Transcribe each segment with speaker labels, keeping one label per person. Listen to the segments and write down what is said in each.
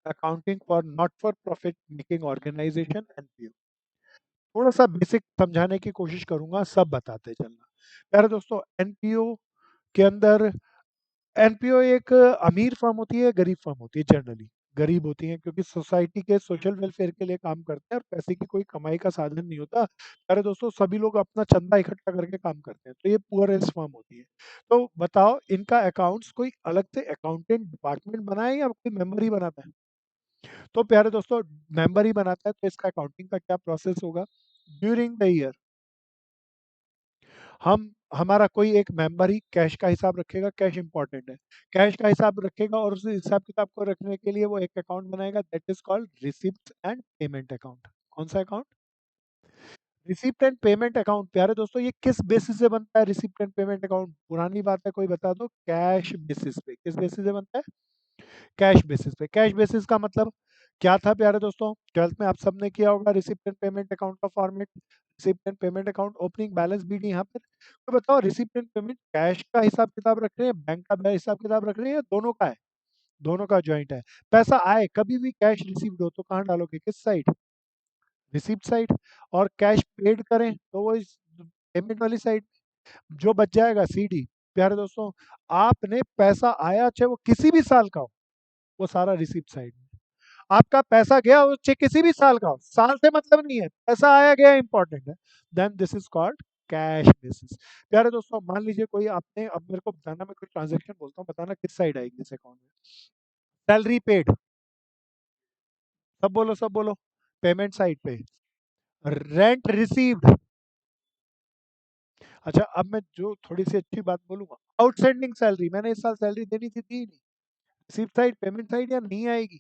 Speaker 1: Accounting for not for profit making organisation NPO. थोड़ा सा basic समझाने की कोशिश करूंगा, सब बताते चलना। प्यारे दोस्तों, एनपीओ के अंदर एनपीओ एक अमीर फर्म होती है, गरीब फर्म होती है। जनरली गरीब होती है क्योंकि सोसाइटी के सोशल वेलफेयर के लिए काम करते हैं और पैसे की कोई कमाई का साधन नहीं होता। अरे दोस्तों, सभी लोग अपना चंदा इकट्ठा करके काम करते हैं, तो ये पुअरेस्ट फर्म होती है। तो बताओ, इनका अकाउंट्स कोई अलग से अकाउंटेंट डिपार्टमेंट बनाए या कोई मेंबर ही बनाता है? तो प्यारे दोस्तों, मेंबर ही बनाता है। तो इसका अकाउंटिंग का क्या प्रोसेस होगा? ड्यूरिंग द ईयर हम हमारा कोई एक मेंबर ही कैश का हिसाब रखेगा। कैश इंपॉर्टेंट है। कैश का हिसाब रखेगा और उस हिसाब किताब को रखने के लिए वो एक अकाउंट बनाएगा, that is called receipt and payment account. कौन सा account? Receipt and payment account. प्यारे दोस्तों, ये किस बेसिस से बनता है रिसिप्ट एंड पेमेंट अकाउंट? पुरानी बात है, कोई बता दो। कैश बेसिस पे। किस बेसिस से बनता है? कैश बेसिस पे। कैश बेसिस का मतलब क्या था प्यारे दोस्तों? 12th में आप सबने किया होगा रिसिप्ट एंड पेमेंट अकाउंट का format. Receipt and payment account, opening balance BD यहाँ पर। तो बताओ, रिसिप्ट एंड पेमेंट कैश का हिसाब किताब रख रहे हैं, बैंक का हिसाब किताब रख रहे हैं, या दोनों का है? दोनों का ज्वाइंट है। पैसा आए, कभी भी कैश रिसीव्ड हो तो कहाँ डालोगे? किस साइड? Receipt side. और कैश पेड करें तो वो इस पेमेंट वाली साइड। जो बच जाएगा सीडी। प्यारे दोस्तों, आपने पैसा आया चाहे वो किसी भी साल का हो, वो सारा रिसिप्ट साइड में। आपका पैसा गया वो चाहे किसी भी साल का हो, साल से मतलब नहीं है, पैसा आया गया इंपॉर्टेंट है। Then this is called cash basis. प्यारे दोस्तों, मान लीजिए कोई आपने, अब मेरे को बताना, मैं कोई ट्रांजेक्शन बोलता हूँ, बताना किस साइड आएगी इस अकाउंट में। Salary paid. सब बोलो, सब बोलो। पेमेंट साइड पे। Rent received. अच्छा, अब मैं जो थोड़ी सी अच्छी बात बोलूंगा, आउटस्टैंडिंग सैलरी, मैंने इस साल सैलरी देनी थी, दी नहीं। रिसीप्ट साइड, पेमेंट साइड, या नहीं आएगी?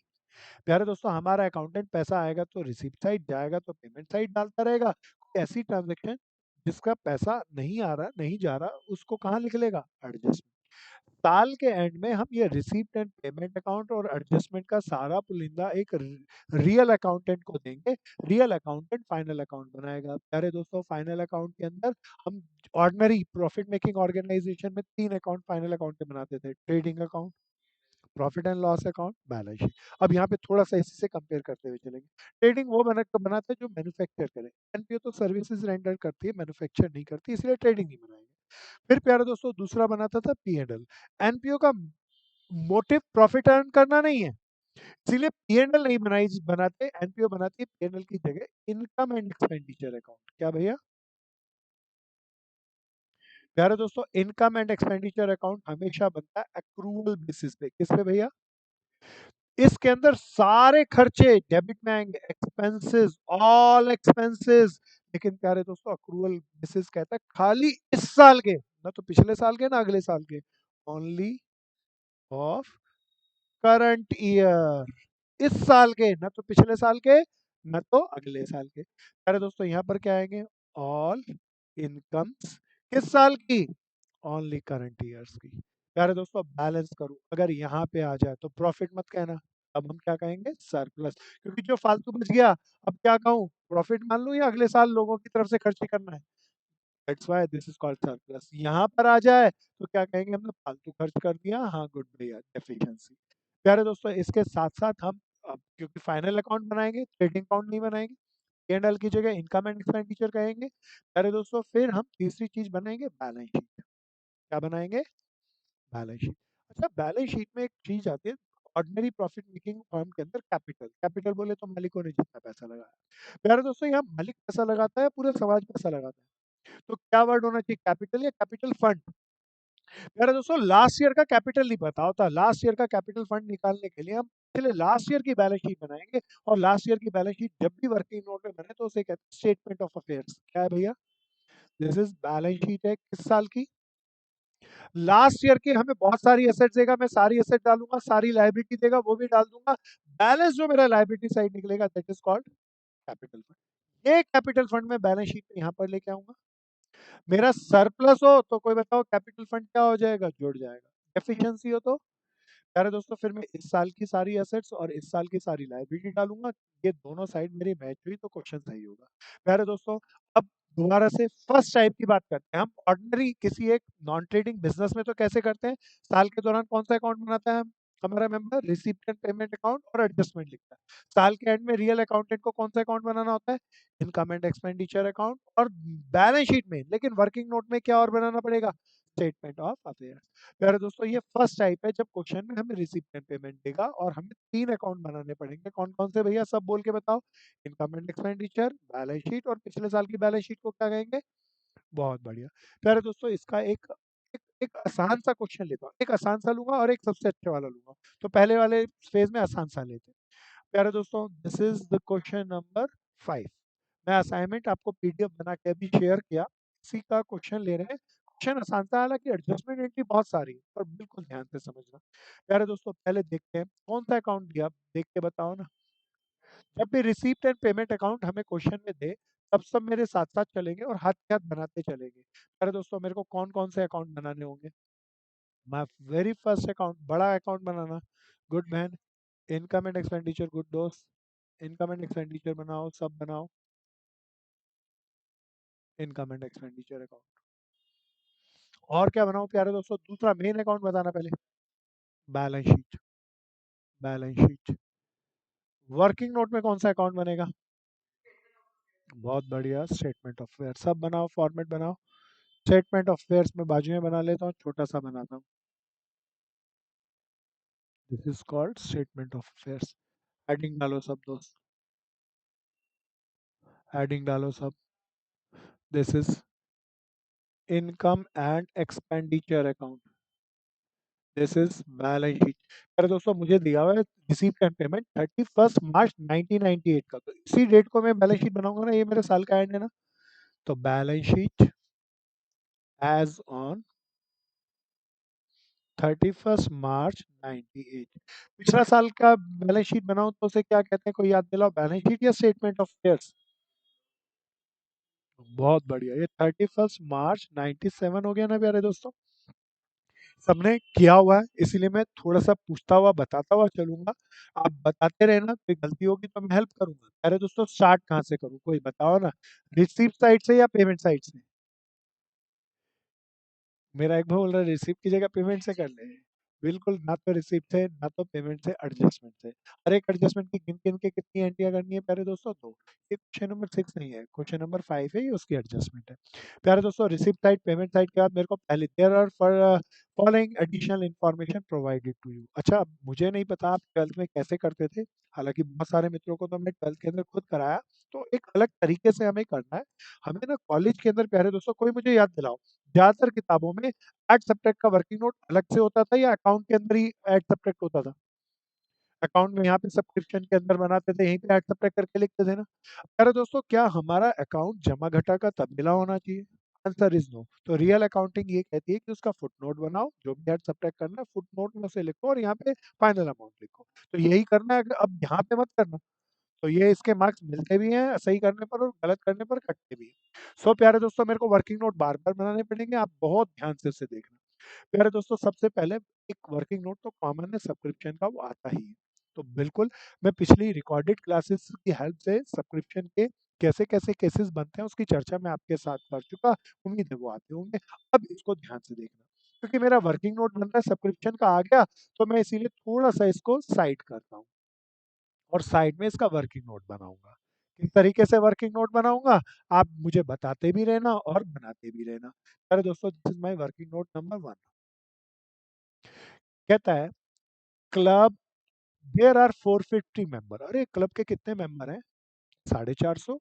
Speaker 1: प्यारे दोस्तों, हमारा अकाउंटेंट पैसा आएगा तो रिसीप्ट साइड, जाएगा तो पेमेंट साइड डालता रहेगा। कोई ऐसी ट्रांजेक्शन जिसका पैसा नहीं आ रहा, नहीं जा रहा, उसको कहाँ लिख लेगा? एडजस्टमेंट। साल के एंड में हम ये रिसीप्ट एंड पेमेंट अकाउंट और एडजस्टमेंट का सारा पुलिंदा एक रियल अकाउंटेंट को देंगे। रियल अकाउंटेंट फाइनल अकाउंट बनाएगा। प्यारे दोस्तों, फाइनल अकाउंट के अंदर हम ऑर्डिनरी प्रॉफिट मेकिंग ऑर्गेनाइजेशन में 3 अकाउंट फाइनल अकाउंट के बनाते थे। Trading account, profit and loss account, balance sheet. अब यहाँ पे थोड़ा सा इसी से कंपेयर करते हुए चलेंगे। ट्रेडिंग वो बनाते हैं जो मैन्युफैक्चर करे। एनपीओ तो सर्विसेज रेंडर करती है, मैन्युफैक्चर नहीं करती, इसलिए ट्रेडिंग नहीं बनाएंगे। फिर प्यारे दोस्तों, दूसरा बनाता था पी एंड एल। एनपीओ का मोटिव प्रॉफिट अर्न करना नहीं है, इसीलिए पी एंड एल नहीं बनाते। एनपीओ बनाती है पी एंड एल की जगह इनकम एंड एक्सपेंडिचर अकाउंट। क्या भैया? प्यारे दोस्तों, इनकम एंड एक्सपेंडिचर अकाउंट हमेशा बनता है एक्रूवल बेसिस पे। किस पे भैया? इसके अंदर सारे खर्चे डेबिट में आएंगे, एक्सपेंसेस, ऑल एक्सपेंसेस। लेकिन प्यारे दोस्तों, अक्रूवल बेसिस कहता है खाली इस साल के, ना तो पिछले साल के ना अगले साल के, ओनली ऑफ करंट ईयर। इस साल के, ना तो पिछले साल के ना तो अगले साल के। प्यारे दोस्तों, यहाँ पर क्या आएंगे? All incomes. किस साल की? ओनली करंट ईयर्स की। प्यारे दोस्तों, बैलेंस करूं, अगर यहाँ पे आ जाए तो प्रॉफिट मत कहना। अब हम क्या कहेंगे? सरप्लस। क्योंकि जो फालतू बच गया, अब क्या कहूँ? प्रॉफिट मान लूं या अगले साल लोगों की तरफ से खर्ची करना है? That's why this is called surplus. यहाँ पर आ जाए तो क्या कहेंगे? हमने फालतू खर्च कर दिया। हाँ, गुड भैया, एफिशिएंसी। प्यारे दोस्तों, इसके साथ साथ हम, अब क्योंकि फाइनल अकाउंट बनाएंगे, ट्रेडिंग अकाउंट नहीं बनाएंगे, P&L की जगह इनकम एंड एक्सपेंडिचर कहेंगे। प्यारे दोस्तों, फिर हम तीसरी चीज बनाएंगे, बैलेंस शीट। क्या बनाएंगे? Balance sheet. अच्छा, बैलेंस शीट में एक चीज आती है, ऑर्डिनरी प्रॉफिट मेकिंग फर्म के अंदर कैपिटल। कैपिटल बोले तो मालिकों ने जितना पैसा लगाया। प्यारे दोस्तों, यहाँ मालिक पैसा लगाता है, पूरा समाज पैसा लगाता है। तो क्या वर्ड होना चाहिए? कैपिटल या कैपिटल फंड? प्यारे दोस्तों, लास्ट ईयर का कैपिटल नहीं पता होता। लास्ट ईयर का कैपिटल फंड निकालने के लिए हम पहले लास्ट ईयर की बैलेंस शीट बनाएंगे। और लास्ट ईयर की बैलेंस शीट जब भी वर्किंग नोट में बने तो उसे कहते हैं स्टेटमेंट ऑफ अफेयर्स। क्या है भैया? दिस इज बैलेंस शीट है किस साल की? लास्ट ईयर की। हमें बहुत सारी एसेट देगा, मैं सारी एसेट डालूंगा, सारी लाइबिलिटी देगा वो भी डाल दूंगा। बैलेंस जो मेरा लाइबिलिटी साइड निकलेगा, that is called capital fund. ये कैपिटल फंड में बैलेंस शीट में यहाँ पर लेके आऊंगा। मेरा सरप्लस हो तो कोई बताओ कैपिटल फंड क्या हो जाएगा? जुड़ जाएगा। एफिशिएंसी हो तो, प्यारे दोस्तों, फिर मैं इस साल की सारी एसेट्स और इस साल की सारी लायबिलिटी डालूंगा। ये दोनों साइड मेरी मैच हुई तो क्वेश्चन सही होगा। प्यारे दोस्तों, अब दोबारा से फर्स्ट टाइप की बात करते हैं। हम ऑर्डिनरी किसी एक नॉन ट्रेडिंग बिजनेस में तो कैसे करते हैं? साल के दौरान कौन सा अकाउंट बनाता है? हमारा member receipt and payment account और एडजस्टमेंट लिखता है। साल के एंड में रियल अकाउंटेंट को कौन सा अकाउंट बनाना होता है? इनकम एंड एक्सपेंडिचर अकाउंट और बैलेंस शीट में, लेकिन वर्किंग नोट में क्या और बनाना पड़ेगा? Statement of affairs. प्यारे दोस्तों, ये फर्स्ट टाइप है जब क्वेश्चन में हमें रिसीप्ट एंड पेमेंट देगा और हमें 3 अकाउंट बनाने पड़ेंगे। कौन कौन से भैया, सब बोल के बताओ। Income and expenditure, balance sheet, और पिछले साल की बैलेंस शीट को क्या कहेंगे? बहुत बढ़िया। प्यारे दोस्तों, इसका एक आसान सा क्वेश्चन लेता हूँ, एक आसान सा लूंगा और एक सबसे अच्छे वाला लूंगा। तो पहले वाले फेज में आसान सा लेते हैं। प्यारे दोस्तों, this is the question number 5। मैं असाइनमेंट आपको पीडीएफ बना के अभी शेयर किया, इसी का क्वेश्चन ले रहे हैं। क्वेश्चन आसान था, हालांकि एडजस्टमेंट एंट्री बहुत सारी है, पर बिल्कुल ध्यान से समझना। प्यारे दोस्तों, पहले देखते हैं कौन सा अकाउंट दिया, देख के बताओ ना। जब भी रिसीप्ट एंड पेमेंट अकाउंट हमें क्वेश्चन में दे, तब सब मेरे साथ साथ चलेंगे और हाथ के हाथ बनाते चलेंगे। प्यारे दोस्तों, मेरे को कौन कौन से अकाउंट बनाने होंगे? माय वेरी फर्स्ट अकाउंट, बड़ा account banana. Good man. Income and expenditure, good दोस्त। इनकम एंड एक्सपेंडिचर बनाओ, सब बनाओ। Income and expenditure account. और क्या बनाओ प्यारे दोस्तों? दूसरा मेन अकाउंट बताना पहले। Balance sheet. Balance sheet. Working note में कौन सा अकाउंट बनेगा? बहुत बढ़िया, स्टेटमेंट ऑफ अफेयर। सब बनाओ, फॉर्मेट बनाओ। स्टेटमेंट ऑफ अफेयर्स में बाजू में बना लेता हूँ, छोटा सा बनाता हूँ। This is called statement of affairs. Heading डालो सब दोस्त, हेडिंग डालो सब। This is income and expenditure account. This is balance sheet. अरे दोस्तों, मुझे दिया हुआ है रिसीप्ट एंड पेमेंट 31 मार्च 1998 का, तो इसी डेट को मैं बैलेंस शीट बनाऊंगा ना, ये मेरे साल का एंड है ना। तो बैलेंस शीट एज ऑन 31 मार्च 98। पिछला साल का बैलेंस शीट बनाऊं तो उसे क्या कहते हैं? कोई याद दिलाओ, बैलेंस शीट या स्टेटमेंट ऑफ अफेयर्स? बहुत बढ़िया, ये 31 मार्च 97 हो गया ना प्यारे दोस्तों। सबने किया हुआ है, इसीलिए मैं थोड़ा सा पूछता हुआ बताता हुआ चलूंगा। आप बताते रहना, कोई गलती होगी तो मैं हेल्प करूंगा। अरे दोस्तों, स्टार्ट कहाँ से करूँ, कोई बताओ ना। रिसीव साइड से या पेमेंट साइड से? मेरा एक भाई बोल रहा है रिसीव की जगह पेमेंट से कर ले। बिल्कुल, ना तो रिसीव से, ना तो पेमेंट से, एडजस्टमेंट से। हर एक एडजस्टमेंट की गिन गिन के कितनी एंट्रियां करनी है प्यारे दोस्तों? दो। ये क्वेश्चन नंबर 6 नहीं है, क्वेश्चन नंबर 5 है, ये उसकी एडजस्टमेंट है। प्यारे दोस्तों, रिसीव साइड, पेमेंट साइड के बाद मेरे को पहले there are following additional information provided to you. अच्छा, अब मुझे नहीं पता आप ट्वेल्थ में कैसे करते थे, हालांकि बहुत सारे मित्रों को तो हमने ट्वेल्थ के अंदर खुद कराया। तो एक अलग तरीके से हमें करना है। हमें ना कॉलेज के अंदर, प्यारे दोस्तों, कोई मुझे याद दिलाओ, ज्यादातर किताबों में एड सब्ट्रैक्ट का वर्किंग नोट अलग से होता था या अकाउंट के अंदर ही एड सब्ट्रैक्ट होता था? अकाउंट में यहाँ पे सब्सक्रिप्शन के अंदर बनाते थे, यहीं पे एड सब्ट्रैक्ट करके लिखते थे ना। अरे दोस्तों, क्या हमारा अकाउंट जमा घटा का तबदीला होना चाहिए? Answer is no. तो रियल अकाउंटिंग ये कहती है कि उसका फुटनोट बनाओ, जो भी ऐड सब्ट्रैक्ट करना है फुटनोट में से लिखो और यहाँ पे फाइनल अमाउंट लिखो। तो यही करना है, अब यहाँ पे मत करना। तो ये इसके मार्क्स मिलते भी हैं सही करने पर और गलत करने पर कटते भी हैं। सो प्यारे दोस्तों, मेरे को वर्किंग नोट बार बार बनाने पड़ेंगे, आप बहुत ध्यान से उसे देखना। प्यारे दोस्तों, सबसे पहले एक वर्किंग नोट तो कॉमन है, सब्सक्रिप्शन का, वो आता ही है। तो बिल्कुल, मैं पिछली रिकॉर्डेड क्लासेस की हेल्प से सब्सक्रिप्शन के कैसे कैसे केसेस बनते हैं उसकी चर्चा मैं आपके साथ कर चुका। उम्मीद है वो आते होंगे। अब इसको ध्यान से देखना, क्योंकि मेरा वर्किंग नोट बन रहा है, सब्सक्रिप्शन का आ गया, तो मैं इसीलिए थोड़ा सा इसको साइड करता हूँ और साइड में इसका वर्किंग नोट बनाऊंगा। किस तरीके से वर्किंग नोट बनाऊंगा, आप मुझे बताते भी रहना और बनाते भी रहना। अरे दोस्तों, this is my working note number 1। कहता है, क्लब देयर आर 450 मेंबर। अरे, क्लब के कितने मेंबर हैं? 450।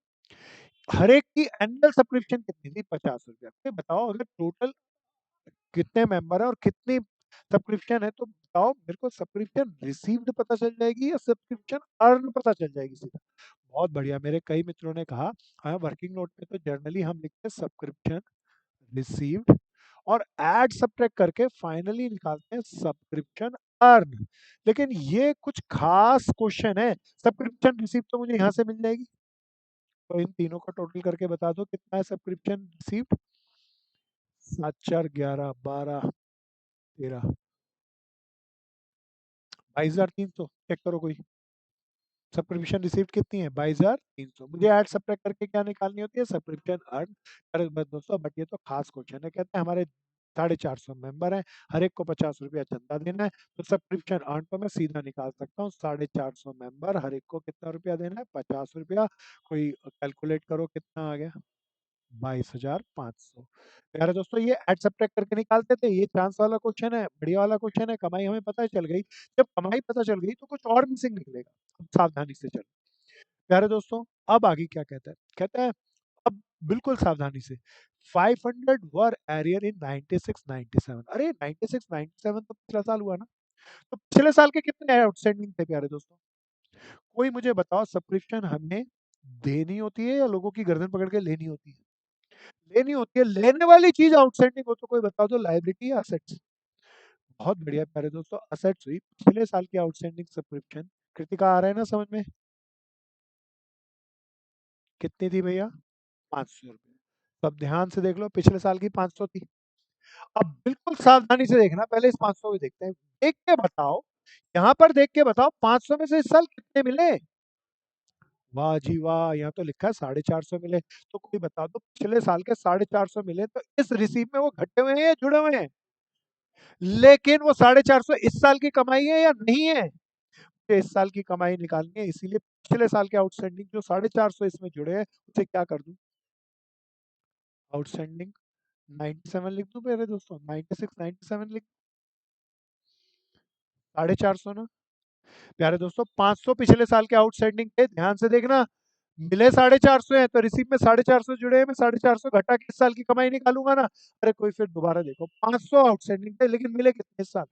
Speaker 1: हर एक की एनुअल सब्सक्रिप्शन कितनी थी? 50 रुपया। तो बताओ, अगर टोटल कितने मेंबर है और कितनी सब्सक्रिप्शन है, तो बताओ मेरे को, सब्सक्रिप्शन रिसीव्ड पता चल जाएगी या सब्सक्रिप्शन अर्न पता चल जाएगी सीधा? बहुत बढ़िया, मेरे कई मित्रों ने कहा हाँ, वर्किंग नोट में तो जनरली हम लिखते हैं सब्सक्रिप्शन रिसीव्ड और ऐड सब्ट्रैक्ट करके फाइनली निकालते हैं सब्सक्रिप्शन अर्न। लेकिन ये कुछ खास क्वेश्चन है। सब्सक्रिप्शन रिसीव तो मुझे यहाँ से मिल जाएगी, तो इन तीनों का टोटल करके बता दो कितना है सब्सक्रिप्शन रिसीव्ड। 7 4 11 12 13, 22,300। चेक करो कोई। सब्सक्रिप्शन रिसीव्ड कितनी है? 22,300। मुझे ऐड सब्ट्रैक्ट करके क्या निकालनी होती है? Subscription earn. अरे बस दोस्तों, बट ये तो खास क्वेश्चन है। कहते हैं हमारे 450 मेंबर हैं, हर एक को 50 रुपया चंदा देना है। तो सब्सक्रिप्शन अर्न तो मैं सीधा निकाल सकता हूँ, 450 मेंबर, हर एक को कितना रुपया देना है, 50 रुपया। कोई कैलकुलेट करो कितना आ गया, 22,500। प्यारे दोस्तों, ये एड सब्ट्रैक्ट करके निकालते थे, ये चांस वाला क्वेश्चन है, बढ़िया वाला क्वेश्चन है। कमाई हमें पता चल गई। जब कमाई पता चल गई तो कुछ और मिसिंग निकलेगा। अब सावधानी से चलो। प्यारे दोस्तों, अब आगे क्या कहता है, कहता है अब बिल्कुल सावधानी से, 500 वर एरियर इन 96-97। अरे 96-97 तो पिछला साल हुआ ना। तो पिछले साल के कितने आउटस्टैंडिंग थे प्यारे दोस्तों? कोई मुझे बताओ, सब्सक्रिप्शन हमें देनी होती है या लोगों की गर्दन पकड़ के लेनी होती है? लेनी होती है। लेने वाली चीज आउटस्टैंडिंग हो तो कोई बताओ तो, लाइबिलिटी या असेट्स? बहुत बढ़िया प्यारे दोस्तों, असेट्स हुई पिछले साल की आउटस्टैंडिंग सब्सक्रिप्शन। कृतिका आ रहा है ना समझ में? कितनी थी भैया? 500 रुपये। अब ध्यान से देख लो, पिछले साल की 500 थी। अब बिल्कुल सावधानी से देखना, पहले इस 500 को देखते हैं। देख के बताओ, यहाँ पर देख के बताओ, 500 में से इस साल कितने मिले? वाह जी वाह, यहाँ तो लिखा है 450 मिले। तो कोई बता दो, पिछले साल के 450 मिले तो इस रिसीव में वो घटे हुए हैं या जुड़े हुए हैं? लेकिन वो 450 इस साल की कमाई है या नहीं है? मुझे इस साल की कमाई निकालनी है, इसीलिए पिछले साल के आउटस्टैंडिंग जो 450 इसमें जुड़े हैं, उसे क्या कर दूं? आउटस्टैंडिंग 97 लिख दूं मेरे दोस्तों, 96 97 लिख, 450 ना। प्यारे दोस्तों, 500 पिछले साल के आउटस्टैंडिंग थे, ध्यान से देखना। मिले 450 है तो रिसीव में 450 जुड़े हैं, मैं 450 घटा के इस साल की कमाई निकालूंगा ना। अरे कोई, फिर दोबारा देखो, 500 आउटस्टैंडिंग थे लेकिन मिले कितने इस साल?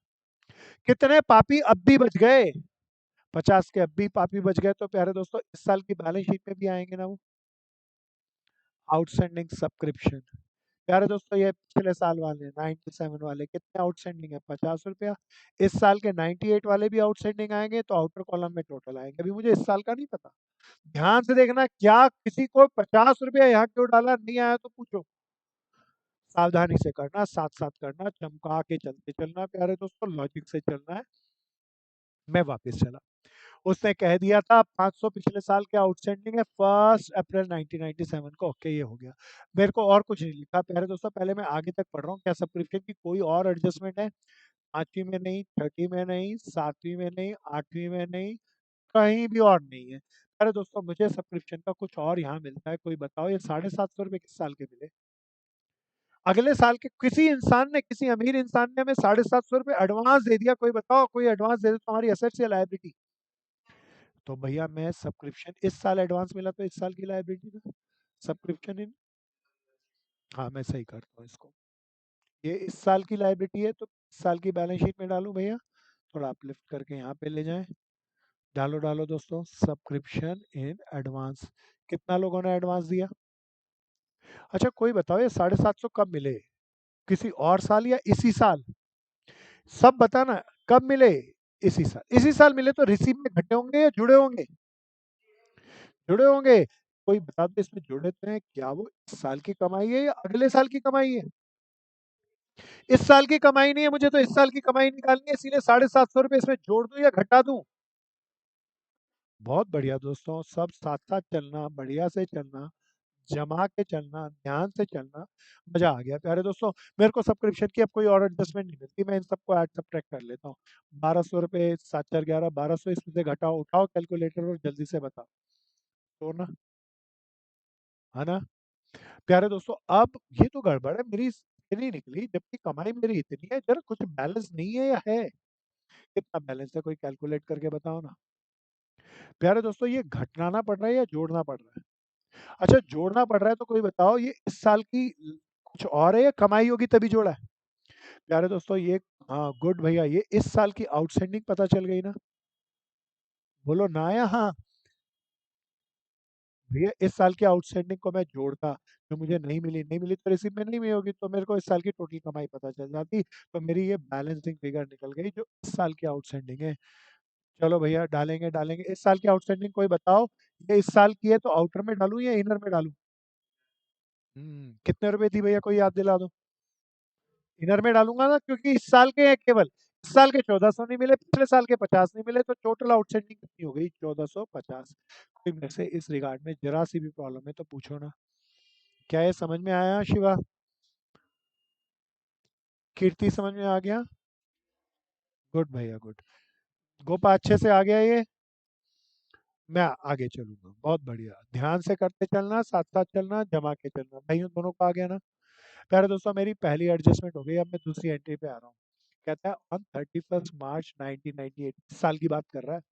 Speaker 1: कितने पापी अब भी बच गए? 50 के अब भी पापी बच गए। तो प्यारे दोस्तों, इस साल की बैलेंस शीट में भी आएंगे ना वो आउटस्टैंडिंग सब्सक्रिप्शन। प्यारे दोस्तों, ये पिछले साल वाले 97 वाले कितने आउटस्टैंडिंग है? 50 रुपया। इस साल के 98 वाले भी आउटस्टैंडिंग आएंगे तो आउटर कॉलम में टोटल आएंगे। अभी मुझे इस साल का नहीं पता। ध्यान से देखना, क्या किसी को 50 रुपया यहाँ क्यों डाला, नहीं आया तो पूछो। सावधानी से करना, साथ साथ करना, चमका के चलते चलना प्यारे दोस्तों, लॉजिक से चलना है। मैं वापस चला, उसने कह दिया था 500 पिछले साल के आउटस्टैंडिंग है 1 अप्रैल 1997 को। ओके, ये हो गया। मेरे को और कुछ नहीं लिखा प्यारे दोस्तों, पहले मैं आगे तक पढ़ रहा हूँ। क्या सब्सक्रिप्शन की कोई और एडजस्टमेंट है? पांचवी में नहीं, छठी में नहीं, सातवीं में नहीं, आठवीं में नहीं, कहीं भी और नहीं है। अरे दोस्तों, मुझे सब्सक्रिप्शन का कुछ और यहाँ मिलता है, कोई बताओ ये 750 रुपये किस साल के मिले? अगले साल के किसी इंसान ने, किसी अमीर इंसान ने हमें 750 रुपये एडवांस दे दिया। कोई बताओ, कोई एडवांस दे दे तो हमारी असेट्स या लायबिलिटी? तो भैया, मैं सब्सक्रिप्शन इस साल एडवांस मिला तो इस साल की लायबिलिटी ना, सब्सक्रिप्शन इन। हाँ, मैं सही करता हूँ इसको। ये इस साल की लायबिलिटी है तो इस साल की बैलेंस शीट में डालूं भैया। थोड़ा अपलिफ्ट करके यहाँ पे ले जाएं। डालो डालो दोस्तों, सब्सक्रिप्शन इन एडवांस। कितना लोगों ने एडवांस दिया? अच्छा कोई बताओ, ये 750 कब मिले? किसी और साल या इसी साल? सब बताना, कब मिले? इसी साल। इसी साल मिले तो रिसीव में घटे होंगे या जुड़े होंगे? जुड़े होंगे। कोई बता दो, इसमें जुड़े तो हैं, क्या वो इस साल की कमाई है या अगले साल की कमाई है? इस साल की कमाई नहीं है, मुझे तो इस साल की कमाई निकालनी है, इसीलिए 750 रुपये इसमें जोड़ दूं या घटा दूं? बहुत बढ़िया दोस्तों, सब साथ साथ चलना, बढ़िया से चलना, जमा के चलना, ध्यान से चलना। मजा आ गया प्यारे दोस्तों। मेरे को सब्सक्रिप्शन की अब कोई और एडजस्टमेंट नहीं मिलती, मैं इन सबको ऐड सब्ट्रैक्ट कर लेता हूँ। 1200 रुपये, 7 4 11, 1200, इसमें से घटाओ, उठाओ कैलकुलेटर और जल्दी से बताओ। तो ना, है ना? प्यारे दोस्तों, अब ये तो गड़बड़ है, मेरी इतनी निकली जबकि कमाई मेरी इतनी है, जरा कुछ बैलेंस नहीं है या है? कितना बैलेंस है, कोई कैलकुलेट करके बताओ ना। प्यारे दोस्तों, ये घटाना पड़ रहा है या जोड़ना पड़ रहा है? अच्छा, जोड़ना पड़ रहा है तो कोई बताओ, ये इस साल की कुछ और है या कमाई होगी तभी जोड़ा है? प्यारे दोस्तों, ये, हाँ गुड भैया, ये इस साल की आउटस्टैंडिंग पता चल गई ना? बोलो ना या हाँ? भैया, इस साल की आउटस्टैंडिंग को मैं जोड़ता, जो मुझे नहीं मिली, नहीं मिली तो रिसीव में नहीं मिली होगी, तो मेरे को इस साल की टोटल कमाई पता चल जाती। तो मेरी ये बैलेंसिंग फिगर निकल गई जो इस साल की आउटस्टैंडिंग है। चलो भैया, डालेंगे डालेंगे इस साल की आउटस्टैंडिंग। कोई बताओ, ये इस साल की है तो आउटर में डालूं या इनर में डालूं? कितने रुपए थी भैया, कोई याद दिला दो। इनर में डालूंगा ना, क्योंकि इस साल के हैं केवल। इस साल के 1400 नहीं मिले, पिछले साल के 50 नहीं मिले, तो टोटल आउटस्टैंडिंग कितनी हो गई? 1450। कोई मेरे से इस रिगार्ड में जरा सी भी प्रॉब्लम है तो पूछो ना। क्या ये समझ में आया शिवा? कीर्ति समझ में आ गया? गुड भैया गुड। गोपा अच्छे से आ गया ये? मैं आगे चलूंगा, बहुत बढ़िया, ध्यान से करते चलना, साथ साथ चलना, जमा के चलना, भाइयों दोनों को आ गया ना? प्यारे दोस्तों, मेरी पहली एडजस्टमेंट हो गई, अब मैं दूसरी एंट्री पे आ रहा हूँ। कहता है ऑन 31 मार्च 1998, इस साल की बात कर रहा है।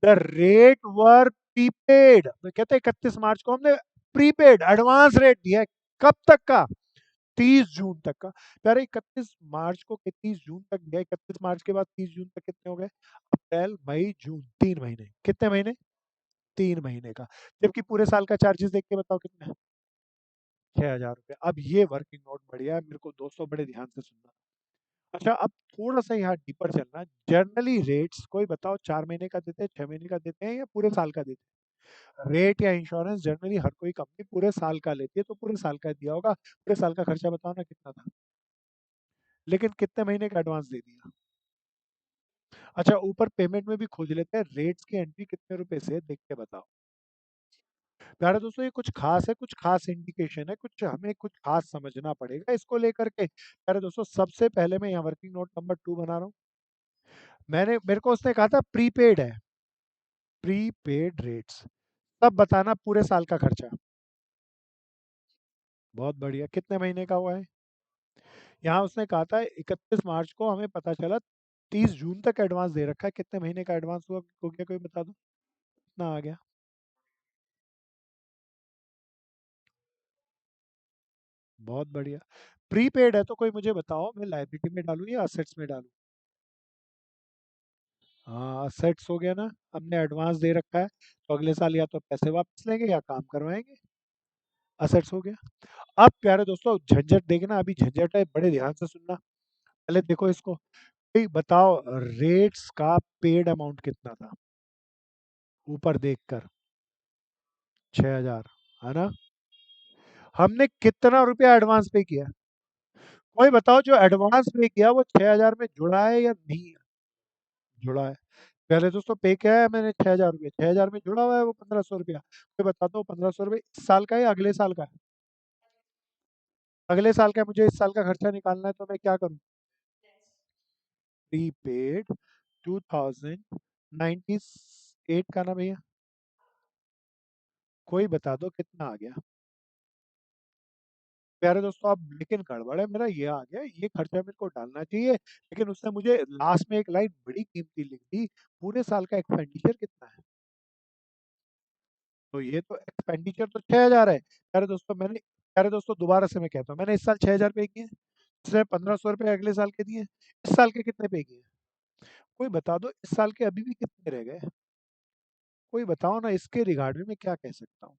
Speaker 1: द रेट वर प्रीपेड, कहते हैं 31 मार्च को हमने प्रीपेड एडवांस रेट दिया है। कब तक का? 30 जून तक का। प्यारे 31 मार्च को 30 जून तक दिया, 31 मार्च के बाद 30 जून तक कितने हो गए? अप्रैल मई जून, 3 महीने। कितने महीने? 3 महीने का। जबकि पूरे साल का चार्जेस देख के बताओ कितना है? 6,000 रुपये। अब ये वर्किंग नोट बढ़िया है, मेरे को दोस्तों बड़े ध्यान से सुनना। अच्छा, अब थोड़ा सा यहाँ डीपर चलना। जर्नली रेट्स कोई बताओ 4 महीने का देते हैं, 6 महीने का देते हैं, या पूरे साल का देते हैं? रेट या इंश्योरेंस जनरली हर कोई कंपनी पूरे साल का लेती है, तो पूरे साल का दिया होगा। पूरे साल का खर्चा बताओ ना कितना था? लेकिन कितने महीने का एडवांस दे दिया? अच्छा, ऊपर पेमेंट में भी खोज लेते हैं, रेट्स की एंट्री कितने रुपए से है, देख के बताओ। प्यारे दोस्तों, ये कुछ खास है, कुछ खास इंडिकेशन है, कुछ हमें कुछ खास समझना पड़ेगा इसको लेकर के। प्यारे दोस्तों, सबसे पहले मैं यहाँ वर्किंग नोट नंबर 2 बना रहा हूँ। मेरे को उसने कहा था प्रीपेड है, प्रीपेड रेट्स। तब बताना पूरे साल का खर्चा। बहुत बढ़िया, कितने महीने का हुआ है? यहाँ उसने कहा था 31 मार्च को, हमें पता चला 30 जून तक एडवांस दे रखा है। कितने महीने का एडवांस हुआ, हो गया कोई बता दो, कितना आ गया? बहुत बढ़िया। प्रीपेड है तो कोई मुझे बताओ, मैं लायबिलिटी में डालूं या असेट्स में डालूं? हाँ, असेट्स हो गया ना। हमने एडवांस दे रखा है, तो अगले साल या तो पैसे वापस लेंगे या काम करवाएंगे। असेट्स हो गया। अब प्यारे दोस्तों, झंझट देखना, अभी झंझट है, बड़े ध्यान से सुनना। पहले देखो इसको, भाई बताओ रेट्स का पेड अमाउंट कितना था, ऊपर देखकर? 6,000, है ना? हमने कितना रुपया एडवांस पे किया? कोई बताओ, जो एडवांस पे किया वो 6,000 में जुड़ा है या नहीं जुड़ा है? पहले दोस्तों, पे क्या है मैंने? 6,000 रुपये, 6,000 में जुड़ा हुआ है वो 1,500 रुपया। कोई बता दो, 1,500 रुपये इस साल का है या अगले साल का है? अगले साल का है, मुझे इस साल का खर्चा निकालना है, तो मैं क्या करूँ? प्रीपेड 2098 का ना भैया? कोई बता दो कितना आ गया? प्यारे दोस्तों, अब लेकिन गड़बड़ है, मेरा ये आ गया, ये खर्चा मेरे को डालना चाहिए, लेकिन उसने मुझे लास्ट में एक लाइन बड़ी कीमती लिख दी, पूरे साल का एक्सपेंडिचर कितना है? तो ये तो एक्सपेंडिचर तो 6,000 है। प्यारे दोस्तों, दोबारा से मैं कहता हूँ, मैंने इस साल 6,000 पे किए, इसने 1,500 रुपये अगले साल के दिए, इस साल के कितने पे किए? कोई बता दो, इस साल के अभी भी कितने रह गए? कोई बताओ ना, इसके रिगार्डिंग में क्या कह सकता हूँ?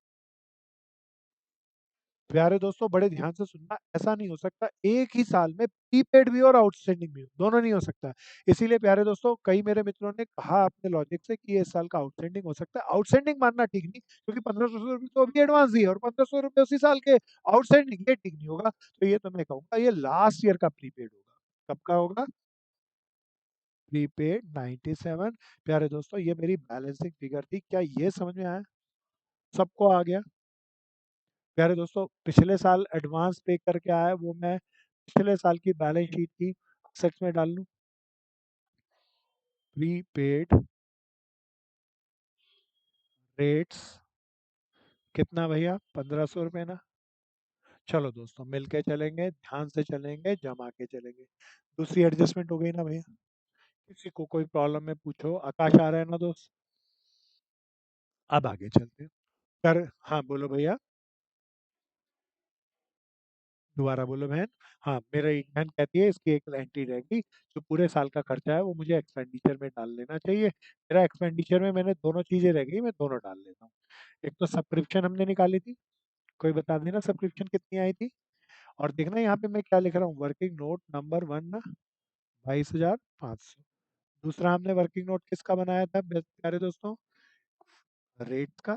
Speaker 1: प्यारे दोस्तों, बड़े ध्यान से सुनना, ऐसा नहीं हो सकता एक ही साल में प्रीपेड भी और आउटस्टैंडिंग भी हो, दोनों नहीं हो सकता। इसीलिए प्यारे दोस्तों, कई मेरे मित्रों ने कहा अपने लॉजिक से कि ये इस साल का आउटस्टैंडिंग हो सकता है। आउटस्टैंडिंग मानना ठीक नहीं, क्योंकि 1,500 रुपये तो अभी एडवांस दिए और 1,500 रुपये उसी साल के आउटस्टैंडिंग, ये ठीक नहीं होगा। तो ये तो मैं कहूँगा ये लास्ट ईयर का प्रीपेड होगा। कब का होगा? प्रीपेड 97। प्यारे दोस्तों, ये मेरी बैलेंसिंग फिगर थी, क्या ये समझ में आया? सबको आ गया? प्यारे दोस्तों, पिछले साल एडवांस पे करके आया, वो मैं पिछले साल की बैलेंस शीट की असेट्स में डाल लूं। प्रीपेड रेट्स कितना भैया? 1,500 रुपये ना? चलो दोस्तों, मिलके चलेंगे, ध्यान से चलेंगे, जमा के चलेंगे। दूसरी एडजस्टमेंट हो गई ना भैया? किसी को कोई प्रॉब्लम है पूछो, आकाश आ रहा है ना दोस्त? अब आगे चलते हैं। कर हाँ, बोलो भैया। दोबारा बोलो बहन। हाँ, मेरा एक बहन कहती है इसकी एक एंट्री रहेगी, जो पूरे साल का खर्चा है वो मुझे एक्सपेंडिचर में डाल लेना चाहिए। मेरा एक्सपेंडिचर में मैंने दोनों चीजें रह गई, मैं दोनों डाल लेता हूँ। एक तो सब्सक्रिप्शन हमने निकाली थी, कोई बता देना सब्सक्रिप्शन कितनी आई थी? और देखना यहाँ पे मैं क्या लिख रहा हूँ, वर्किंग नोट नंबर 1 ना, 22,500। दूसरा हमने वर्किंग नोट किसका बनाया था प्यारे दोस्तों? रेट का।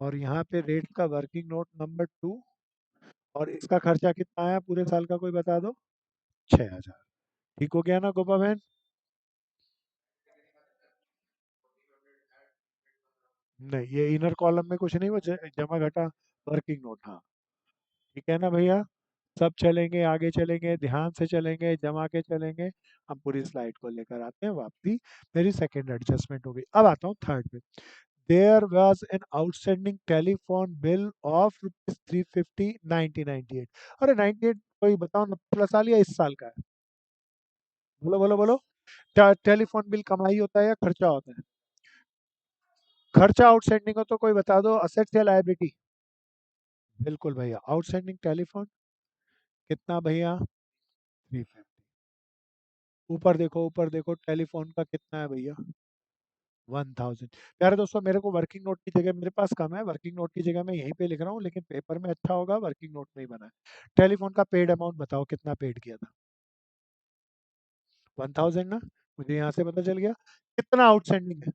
Speaker 1: और यहाँ पे रेट का वर्किंग नोट नंबर 2। और इसका खर्चा कितना आया पूरे साल का, कोई बता दो? 6,000। ठीक हो गया ना गोपा बहन? नहीं, ये इनर कॉलम में कुछ नहीं, वो जमा घटा वर्किंग नोट। हाँ, ठीक है ना भैया? सब चलेंगे, आगे चलेंगे, ध्यान से चलेंगे, जमा के चलेंगे। हम पूरी स्लाइड को लेकर आते हैं वापसी। मेरी सेकंड एडजस्टमेंट हो गई। अब आता हूँ थर्ड पे। There was an outstanding telephone bill of rupees 350 1998। अरे 98 कोई बताओ ना, पिछला साल या इस साल का है? बोलो बोलो बोलो। टेलीफोन बिल कमाई होता है या खर्चा होता है? खर्चा आउटस्टैंडिंग हो तो कोई बता दो, असेट्स या लायबिलिटी? बिल्कुल भैया, आउटस्टैंडिंग टेलीफोन कितना भैया? 350। ऊपर देखो, ऊपर देखो, टेलीफोन का कितना है भैया? 1000। प्यारे दोस्तों, मेरे को वर्किंग नोट की जगह, मेरे पास कम है, वर्किंग नोट की जगह मैं यहीं पे लिख रहा हूँ, लेकिन पेपर में अच्छा होगा, वर्किंग नोट में ही बना है। टेलीफोन का पेड अमाउंट बताओ, कितना पेड किया था? 1000 ना, मुझे यहाँ से पता चल गया। कितना आउटस्टैंडिंग है?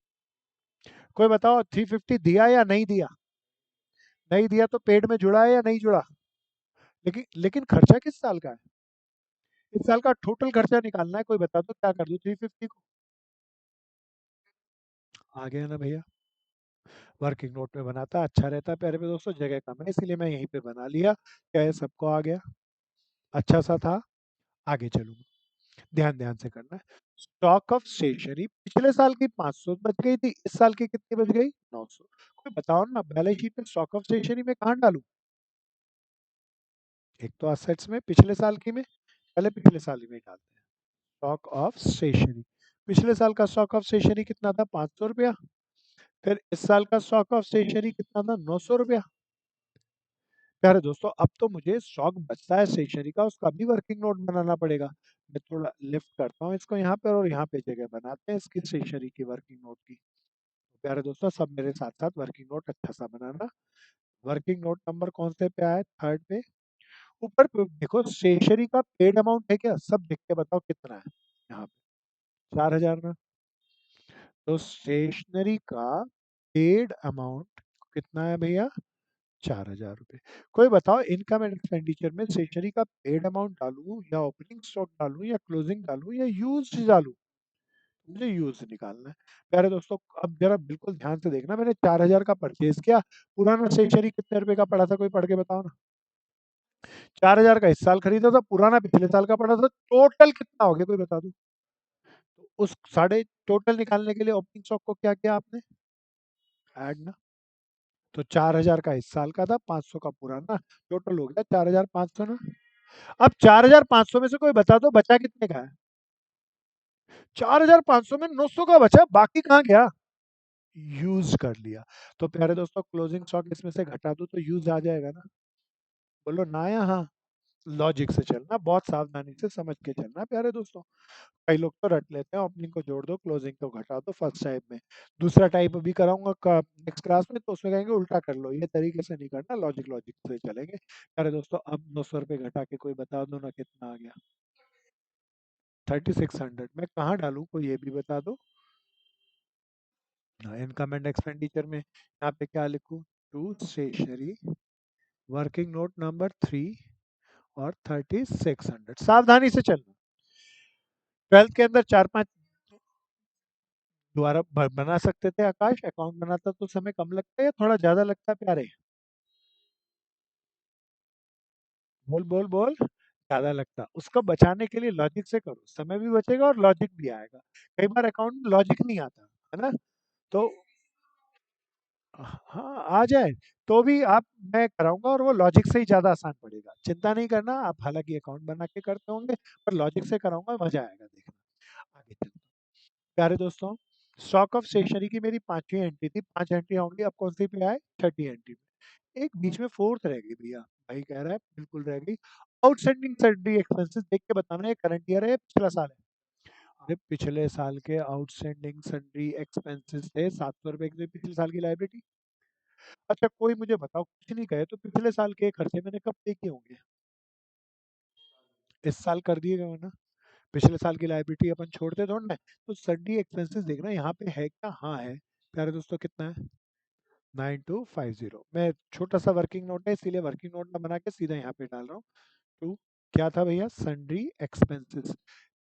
Speaker 1: कोई बताओ, 350 दिया या नहीं दिया? नहीं दिया तो पेड में जुड़ा है या नहीं जुड़ा? लेकिन लेकिन खर्चा किस साल का है? इस साल का टोटल खर्चा निकालना है, कोई बता दो क्या कर दूं 350 को? आ गया ना भैया? वर्किंग नोट में बनाता अच्छा रहता, प्यारे पे दोस्तों, जगह कम है इसलिए मैं यहीं पे बना लिया। क्या है, सबको आ गया? अच्छा सा था। आगे चलूंगा, ध्यान ध्यान से करना है। स्टॉक ऑफ स्टेशनरी पिछले साल की 500 बच गई थी, इस साल की कितनी बच गई? 900। कोई बताओ ना, बैलेंस शीट में स्टॉक ऑफ स्टेशनरी में कहाँ डालूं? एक तो असेट्स में पिछले साल की में, पहले पिछले साल ही में डालते हैं। स्टॉक ऑफ स्टेशनरी, पिछले साल का स्टॉक ऑफ स्टेशनरी कितना था? 500 रुपया। फिर इस साल का स्टॉक ऑफ स्टेशनरी कितना था? 900 रुपया। प्यारे दोस्तों, अब तो मुझे स्टॉक बचता है स्टेशनरी का, उसका भी वर्किंग नोट बनाना पड़ेगा। मैं थोड़ा लिफ्ट करता हूँ इसको यहाँ पे, और यहाँ पे जगह बनाते हैं इसकी स्टेशनरी की वर्किंग नोट की। तो प्यारे दोस्तों, सब मेरे साथ साथ वर्किंग नोट अच्छा सा बनाना। वर्किंग नोट नंबर कौन से पे आया? थर्ड पे। ऊपर पे देखो, स्टेशनरी का पेड अमाउंट है क्या? सब देख के बताओ कितना है यहाँ पे? 4000 ना। तो स्टेशनरी का पेड अमाउंट कितना है भैया? 4000 रुपये। कोई बताओ, इनकम एंड एक्सपेंडिचर में स्टेशनरी का पेड अमाउंट डालूं या ओपनिंग स्टॉक डालूं या क्लोजिंग डालूं या यूज डालूं? मुझे यूज निकालना है। प्यारे दोस्तों, अब जरा बिल्कुल ध्यान से देखना, मैंने 4000 का परचेज किया। पुराना स्टेशनरी कितने रुपए का पड़ा था, कोई पढ़ के बताओ ना। 4000 का इस साल खरीदा था, पुराना पिछले साल का पड़ा था, टोटल कितना हो गया कोई बता दो? तो उस साढ़े टोटल निकालने के लिए ओपनिंग स्टॉक को क्या किया आपने? ऐड ना। तो 4000 का इस साल का था, 500 का पुराना, टोटल हो गया 4500 ना। अब 4500 में से कोई बता दो बचा कितने का है? 4500 में 900 का बचा, बाकी कहाँ गया? यूज कर लिया। तो प्यारे दोस्तों, क्लोजिंग स्टॉक इसमें से घटा दो तो यूज आ जाएगा ना? बोलो ना या हाँ? लॉजिक से चलना, बहुत सावधानी से समझ के चलना प्यारे दोस्तों। कई लोग तो रट लेते हैं, ओपनिंग को जोड़ दो, क्लोजिंग को घटा दो फर्स्ट टाइप में। दूसरा टाइप भी कराऊंगा नेक्स्ट क्लास में, तो उसमें कहेंगे उल्टा कर लो, ये तरीके से नहीं करना, लॉजिक लॉजिक से चलेंगे। प्यारे दोस्तों, अब 900 रुपये घटा के कोई बता दो ना कितना आ गया? 3600। मैं कहाँ डालूं, कोई ये भी बता दो। इनकम एंड एक्सपेंडिचर में यहाँ पे क्या लिखूं? To stationery, working note number 3, और 3600। सावधानी से चलना। 12th के अंदर चार पांच दोबारा बना सकते थे आकाश, अकाउंट बनाता तो समय कम लगता है या थोड़ा ज्यादा लगता है प्यारे? बोल बोल बोल। ज्यादा लगता, उसको बचाने के लिए लॉजिक से करो, समय भी बचेगा और लॉजिक भी आएगा। कई बार अकाउंट में लॉजिक नहीं आता है ना, तो हाँ आ जाए तो भी आप, मैं कराऊंगा और वो लॉजिक से ही ज्यादा आसान पड़ेगा, चिंता नहीं करना आप, हालांकि अकाउंट बना के करते होंगे, पर लॉजिक से कराऊंगा, मजा आएगा देखना। आगे चलते हैं। प्यारे दोस्तों, स्टॉक ऑफ स्टेशनरी की मेरी पांचवी एंट्री थी, 5 एंट्री होंगी, अब कौन सी पे आए? छठी एंट्री पे। एक बीच में फोर्थ रह गई भैया, भाई कह रहा है बिल्कुल रह गई। आउटस्टैंडिंग सैलरी एक्सपेंसेस देख के बताना है करंट ईयर है या पिछला साल है? अरे पिछले साल के आउटस्टैंडिंग सैलरी एक्सपेंसेस थे 700 रुपए की, पिछले साल की लाइबिलिटी। अच्छा कोई मुझे बताओ, कुछ नहीं कहे तो पिछले साल के खर्चे मैंने कब पे किए होंगे? इस साल कर दिए गए हो ना? पिछले साल की लाइबिलिटी अपन छोड़ते थोड़ा ना है। तो सैलरी एक्सपेंसेस देखना यहाँ पे है क्या? हाँ है। प्यारे दोस्तों, कितना है? 9250। मैं छोटा सा वर्किंग नोट है इसीलिए वर्किंग नोट ना बना के सीधा यहाँ पे डाल रहा हूँ। टू, क्या था भैया? Sundry expenses.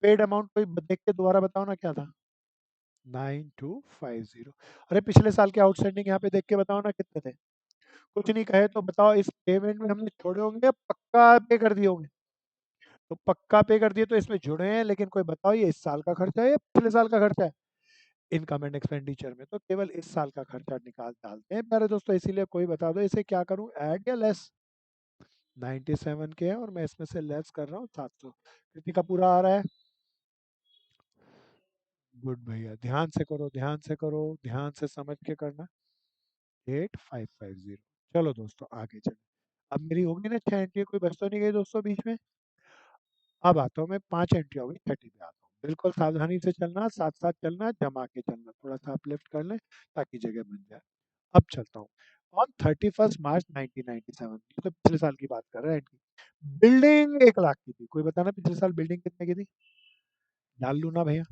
Speaker 1: पेड अमाउंट कोई देख के दोबारा बताओ ना क्या था? 9250। अरे पिछले साल के आउटस्टैंडिंग यहाँ पे देख के बताओ ना कितने थे? कुछ नहीं कहे तो बताओ, इस पेमेंट में हमने छोड़े होंगे या पक्का पे कर दिए होंगे? तो पक्का पे कर दिए तो इसमें जुड़े हैं, लेकिन कोई बताओ ये इस साल का खर्चा है या पिछले साल का खर्चा है? इनकम एंड एक्सपेंडिचर में तो केवल इस साल का खर्चा निकाल डालते हैं प्यारे दोस्तों, इसीलिए कोई बता दो इसे क्या करूं, ऐड या लेस? 97 के है और मैं इसमें से लेस कर रहा हूँ 700। कितने का पूरा आ रहा है? गुड भैया, ध्यान से करो, ध्यान से करो, ध्यान से समझ के करना। 8550। चलो दोस्तों आगे चलो। अब मेरी होगी ना 6 एंट्री, कोई बच तो नहीं गई दोस्तों बीच में? अब आता हूँ मैं, 5 एंट्री हो गई, 30 पे आता हूँ। बिल्कुल सावधानी से चलना, साथ साथ चलना, जमा के चलना, थोड़ा सा अपलिफ्ट कर लें ताकि जगह बन जाए। अब चलता हूँ। ऑन 31 मार्च 1997, ये तो पिछले साल की बात कर रहे हैं इनकी। बिल्डिंग 1 लाख की थी। कोई बताना पिछले साल बिल्डिंग कितने की थी? डाल लूँ ना भैया?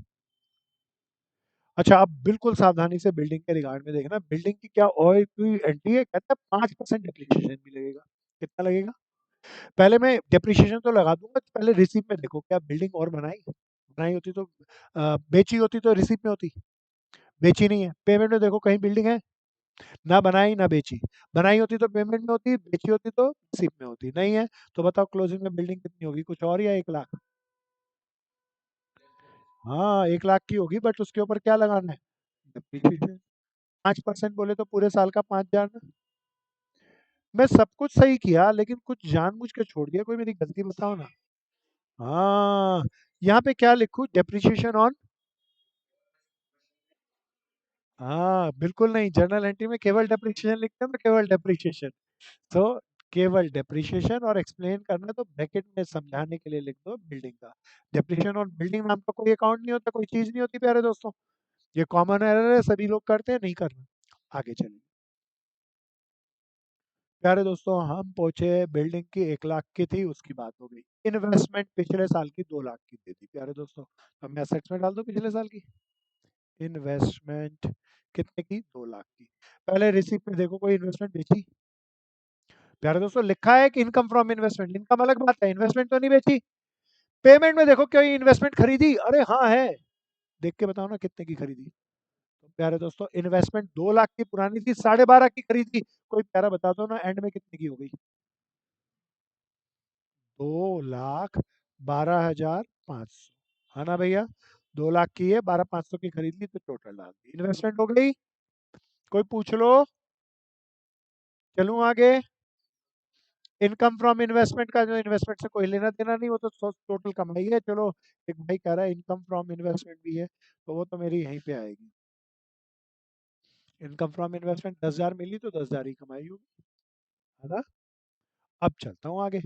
Speaker 1: अच्छा, आप बिल्कुल सावधानी से बिल्डिंग के रिगार्ड में देखना, बिल्डिंग की क्या और कोई एंट्री है, कहता है 5% डिप्रिशिएशन भी लगेगा। कितना लगेगा? पहले मैं डिप्रिशिएशन तो लगा दूंगा, पहले रिसीप्ट में देखो क्या बिल्डिंग और बनाई? बनाई होती तो बेची होती तो रिसीप्ट में होती। बेची नहीं है, पेमेंट में देखो कहीं बिल्डिंग है? ना बनाई ना बेची। बनाई होती तो पेमेंट में होती, बेची होती तो रिसीप्ट में होती, नहीं है। तो बताओ क्लोजिंग में बिल्डिंग कितनी होगी, कुछ और या 1 लाख? हाँ 1 लाख की होगी, बट उसके ऊपर क्या लगाना है? डिप्रिशिएशन। 5% बोले तो पूरे साल का 5,000 ना। मैं सब कुछ सही किया लेकिन कुछ जानबूझ के छोड़ दिया, कोई मेरी गलती बताओ ना। हाँ, यहाँ पे क्या लिखूं, डेप्रिसिएशन ऑन? हाँ बिल्कुल नहीं, जर्नल एंट्री में केवल डेप्रिसिएशन लिखते हैं तो केवल डेप्रिसिएशन। तो केवल डेप्रिसिएशन, और एक्सप्लेन करना है तो ब्रैकेट में समझाने के लिए लिख दो बिल्डिंग का। डेप्रिसिएशन ऑन बिल्डिंग नाम का कोई अकाउंट नहीं होता, कोई चीज नहीं होती प्यारे दोस्तों। ये कॉमन एरर है, सभी लोग करते हैं, नहीं करना। आगे चलिए प्यारे दोस्तों, हम पहुंचे बिल्डिंग की 1 लाख की थी, उसकी बात हो गई। इन्वेस्टमेंट पिछले साल की 2 लाख की दे दी प्यारे दोस्तों। अब मैं असेट्स में डाल दूं पिछले साल की। इन्वेस्टमेंट कितने की? 2 लाख की। पहले रिसिप्ट में देखो कोई इन्वेस्टमेंट बेची? प्यारे दोस्तों लिखा है कि इनकम फ्रॉम इन्वेस्टमेंट, इनकम अलग बात है, इन्वेस्टमेंट तो नहीं बेची। पेमेंट में देखो कोई इन्वेस्टमेंट खरीदी? अरे हाँ है। देख के बताओ ना कितने की खरीदी। तो प्यारे दोस्तों इन्वेस्टमेंट 2 लाख की पुरानी थी, 12.5 की खरीदी। कोई प्यारा बता दो ना एंड में कितने की हो गई? 2,12,500, है ना भैया? 2 लाख की है, 12,500 की खरीद ली तो टोटल डाल दी, इन्वेस्टमेंट हो गई। कोई पूछ लो। चलूं आगे? इनकम फ्रॉम इन्वेस्टमेंट का जो इन्वेस्टमेंट से कोई लेना देना नहीं, वो तो टोटल कमाई है। चलो, एक भाई कह रहा है इनकम फ्रॉम इन्वेस्टमेंट भी है, तो वो तो मेरी यहीं पे आएगी। इनकम फ्रॉम इन्वेस्टमेंट 10,000 मिली तो 10,000 ही कमाई होगी, है ना? अब चलता हूँ आगे।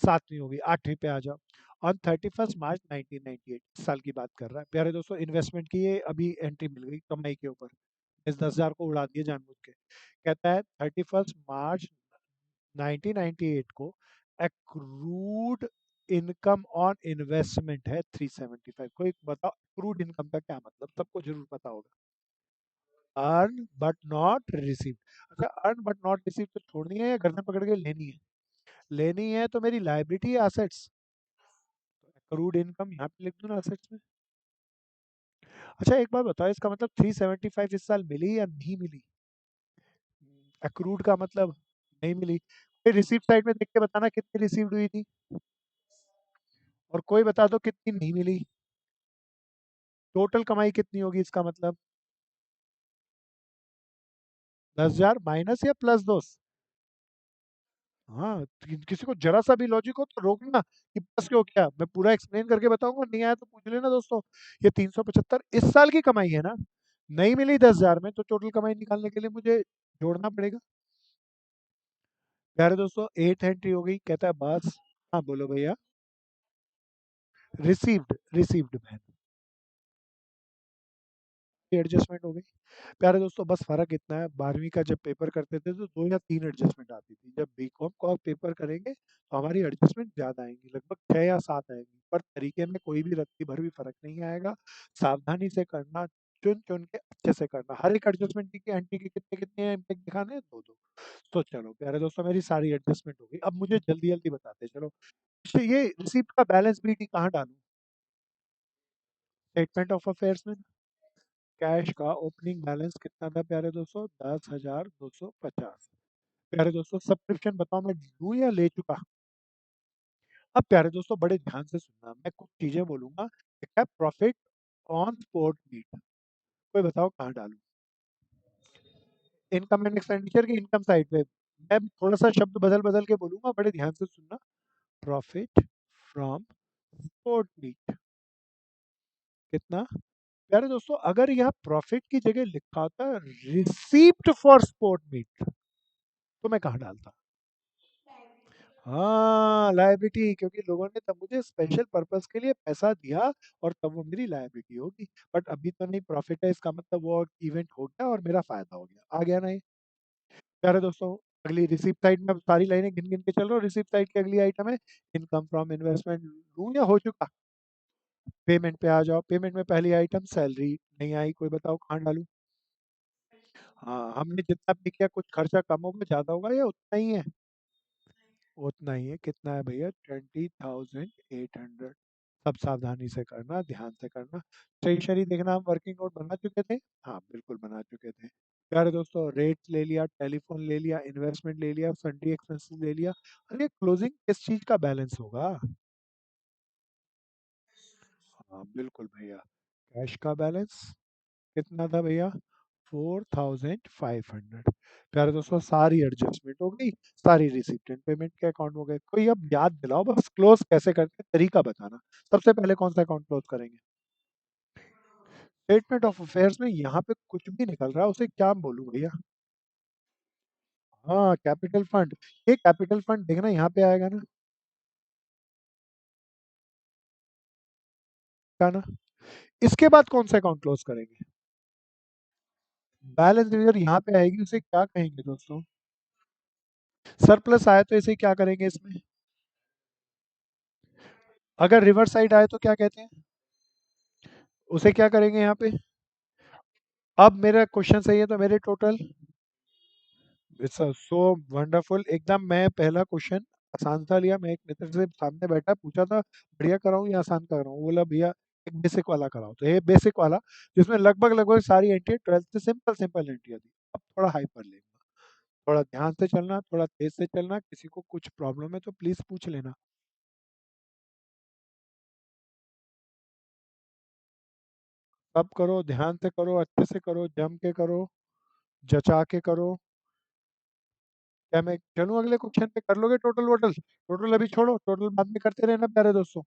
Speaker 1: 7वीं होगी, 8वीं पे आ जाओ। ऑन 31 मार्च 1998, इस साल की बात कर रहा है प्यारे दोस्तों। इन्वेस्टमेंट की ये अभी एंट्री मिल गई कमाई के ऊपर, इस 10,000 को उड़ा दिए जानबूझ के। कहता है 31 मार्च 1998 को एक्रूड इनकम ऑन इन्वेस्टमेंट है 375। कोई बताओ एक्रूड इनकम का क्या मतलब, सबको जरूर पता होगा। Earn but not receive. अच्छा, अर्न बट नॉट रिसीव तो छोड़नी है या गर्दन पकड़ के लेनी है? लेनी है तो मेरी लाइबिलिटी है एसेट्स, तो एक्रूड इनकम यहाँ पे लिख दूं ना एसेट्स में। अच्छा एक बात बताओ, इसका मतलब 375 इस साल मिली या नहीं मिली? एक्रूड का मतलब नहीं मिली। रिसीव साइड में देख के बताना कितनी रिसीव्ड हुई थी, और कोई बता दो कितनी नहीं मिली। टोटल कमाई कितनी होगी इसका मतलब? 10,000 माइनस या प्लस दोस्त? हाँ, किसी को जरा सा भी लॉजिक हो तो रोकना कि प्लस क्यों किया, मैं पूरा एक्सप्लेन करके बताऊंगा, नहीं आया तो पूछ लेना दोस्तों। ये 375 इस साल की कमाई है ना, नहीं मिली 10,000 में, तो टोटल कमाई निकालने के लिए मुझे जोड़ना पड़ेगा। प्यारे दोस्तों 8 एंट्री हो गई, कहता है बस। हाँ बोलो भैया। रिसीव्ड, रिसीव्ड मैन एडजस्टमेंट हो गई। प्यारे दोस्तों बस फर्क इतना है, 12वीं का जब पेपर करते थे तो 2 या 3 एडजस्टमेंट आती थी, जब बीकॉम को आप पेपर करेंगे तो हमारी एडजस्टमेंट ज्यादा आएंगी, लगभग 6 या 7 आएंगी, पर तरीके में कोई भी रत्ती भर भी फर्क नहीं आएगा। सावधानी से करना, चुन चुन के अच्छे से करना, हर एक एडजस्टमेंट की एंटी के कितने कितने इम्पैक्ट दिखाने हैं, 2-2। तो चलो प्यारे दोस्तों मेरी सारी एडजस्टमेंट हो गई, अब मुझे जल्दी जल्दी बताते चलो। ये रिसिप्ट का बैलेंस बीटी कहाँ डालूं? स्टेटमेंट ऑफ अफेयर्स में। कैश का ओपनिंग बैलेंस कितना था प्यारे दोस्तों? 10,250। प्यारे दोस्तों सब्सक्रिप्शन बताओ मैं लूँ या ले चुका? अब प्यारे दोस्तों बड़े ध्यान से सुनना, मैं कुछ चीजें बोलूंगा। एक है प्रॉफिट ऑन स्पॉट मीट, कोई बताओ कहाँ डालूं? इनकम एंड एक्सपेंडिचर की इनकम साइड पे मैं थोड़ा सा शब्द बदल बदल के बोलूंगा, बड़े ध्यान से सुनना। प्रॉफिट फ्रॉम स्पॉट मीट कितना? प्यारे दोस्तों अगर यह प्रॉफिट की जगह लिखा होता रिसीप्ट फॉर स्पॉट मीट तो मैं कहाँ डालता? हाँ लायबिलिटी, क्योंकि लोगों ने तब मुझे स्पेशल पर्पस के लिए पैसा दिया और तब वो मेरी लायबिलिटी होगी। बट अभी तो नहीं, प्रॉफिट है, इसका मतलब वो इवेंट हो गया और मेरा फायदा हो गया, आ गया ना ये? प्यारे दोस्तों अगली रिसिप्ट साइड में अब सारी लाइनें गिन गिन के चल रहा हूँ। रिसिप्ट साइड की अगली आइटम है इनकम फ्रॉम इन्वेस्टमेंट, लूँ या हो चुका? पेमेंट पे आ जाओ। पेमेंट में पहली आइटम सैलरी, नहीं आई, कोई बताओ कहाँ डालूं? हाँ हमने जितना भी किया कुछ खर्चा कम होगा ज्यादा होगा या उतना ही है? उतना ही है। कितना है भैया? 20,800। सब सावधानी से करना, ध्यान से करना। स्टेशनरी देखना, हम वर्किंग नोट बना चुके थे। हाँ बिल्कुल बना चुके थे। प्यारे दोस्तों रेट्स ले लिया, टेलीफोन ले लिया, इन्वेस्टमेंट ले लिया, सन्डी एक्सपेंसेस ले लिया। अरे क्लोजिंग किस चीज का बैलेंस होगा? हाँ बिल्कुल भैया, कैश का बैलेंस कितना था भैया? 4,500। प्यारे दोस्तों सारी एडजस्टमेंट हो गई, सारी रिसिप्ट एंड पेमेंट के अकाउंट हो गए। कोई अब याद दिलाओ बस, क्लोज कैसे करते हैं तरीका बताना। सबसे पहले कौन सा अकाउंट क्लोज करेंगे? स्टेटमेंट ऑफ अफेयर्स में यहाँ पे कुछ भी निकल रहा है उसे क्या बोलूं भैया? हाँ कैपिटल फंड। ये कैपिटल फंड देखना यहाँ पे आएगा ना? क्या ना? इसके बाद कौन सा अकाउंट क्लोज करेंगे? बैलेंस रिजर्व यहाँ पे आएगी, उसे क्या कहेंगे दोस्तों? सरप्लस आए तो इसे क्या करेंगे इसमें? अगर रिवर्स साइड आए तो क्या कहते हैं? उसे क्या करेंगे यहाँ पे? अब मेरा क्वेश्चन सही है तो मेरे टोटल। इट्स सो वंडरफुल एकदम। मैं पहला क्वेश्चन आसान सा लिया, मैं एक मित्र से सामने बैठा पूछा था बढ़िया कराऊं या आसान कराऊं, बोला भैया एक बेसिक वाला कराओ। तो ये बेसिक वाला जिसमें लगभग लगभग सारी एंट्री 12th से सिंपल सिंपल एंट्री थी। अब थोड़ा हाइपर लेगा, थोड़ा ध्यान से चलना, थोड़ा तेज से चलना। किसी को कुछ प्रॉब्लम है तो प्लीज पूछ लेना। सब करो, ध्यान से करो, अच्छे से करो, जम के करो, जचा के करो। क्या मैं चलूं अगले क्वेश्चन पे? कर लोगे टोटल वोटल? टोटल अभी छोड़ो, टोटल बाद में करते रहना प्यारे दोस्तों।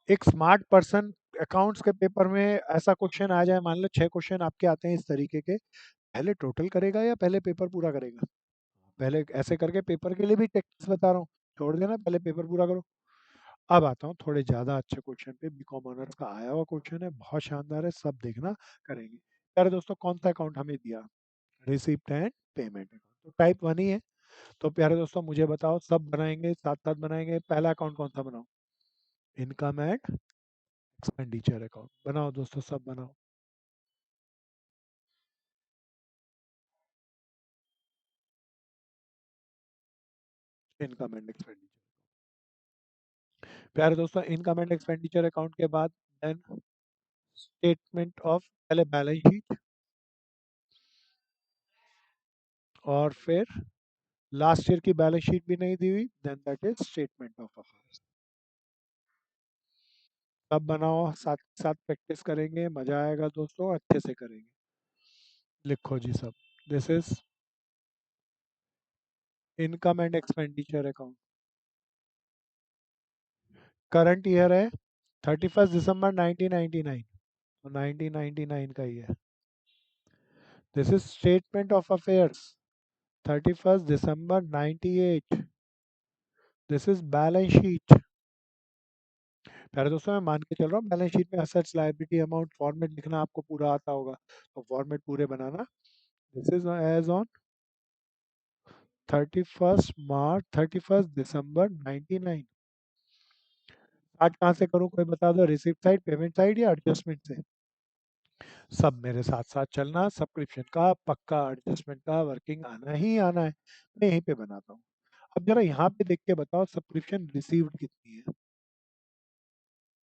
Speaker 1: एक स्मार्ट पर्सन अकाउंट्स के पेपर में ऐसा क्वेश्चन आ जाए, मान लो 6 क्वेश्चन आपके आते हैं इस तरीके के, पहले टोटल करेगा या पहले पेपर पूरा करेगा? पहले ऐसे करके पेपर के लिए भी टेक्निक्स बता रहा हूँ, छोड़ देना, पहले पेपर पूरा करो। अब आता हूँ थोड़े ज्यादा अच्छे क्वेश्चन पे। बीकॉम ऑनर्स का आया हुआ क्वेश्चन है, बहुत शानदार है, सब देखना करेंगे। प्यारे दोस्तों कौन सा अकाउंट हमें दिया? रिसिप्ट एंड पेमेंट अकाउंट, तो टाइप 1 ही है। तो प्यारे दोस्तों मुझे बताओ, सब बनाएंगे साथ साथ बनाएंगे, पहला अकाउंट कौन सा बनाओ? इनकम एंड एक्सपेंडिचर अकाउंट बनाओ दोस्तों, सब बनाओ। इनकम एंड एक्सपेंडिचर, प्यारे दोस्तों इनकम एंड एक्सपेंडिचर अकाउंट के बाद देन स्टेटमेंट ऑफ, पहले बैलेंस शीट और फिर लास्ट ईयर की बैलेंस शीट भी नहीं दी हुई, then that is statement of account. सब बनाओ, साथ साथ प्रैक्टिस करेंगे, मजा आएगा दोस्तों, अच्छे से करेंगे। लिखो जी सब। This is income and expenditure account. Current year है 31 दिसंबर 1999, तो 1999 का ही है। This is statement of affairs 31 December 98। This is balance sheet. प्यारे दोस्तों मैं मान के चल रहा हूँ बैलेंस शीट में असेट्स लायबिलिटी अमाउंट फॉर्मेट लिखना आपको पूरा आता होगा, तो फॉर्मेट पूरे बनाना। दिस इज एज ऑन 31 दिसंबर 1999। कहाँ से करूँ कोई बता दो? रिसिप्ट साइड, पेमेंट साइड या एडजस्टमेंट से? सब मेरे साथ साथ चलना, सब्सक्रिप्शन का पक्का, एडजस्टमेंट का वर्किंग आना ही आना है। मैं यहीं पे बनाता हूँ। अब जरा यहाँ पे देख के बताओ सब्सक्रिप्शन रिसीव्ड कितनी है?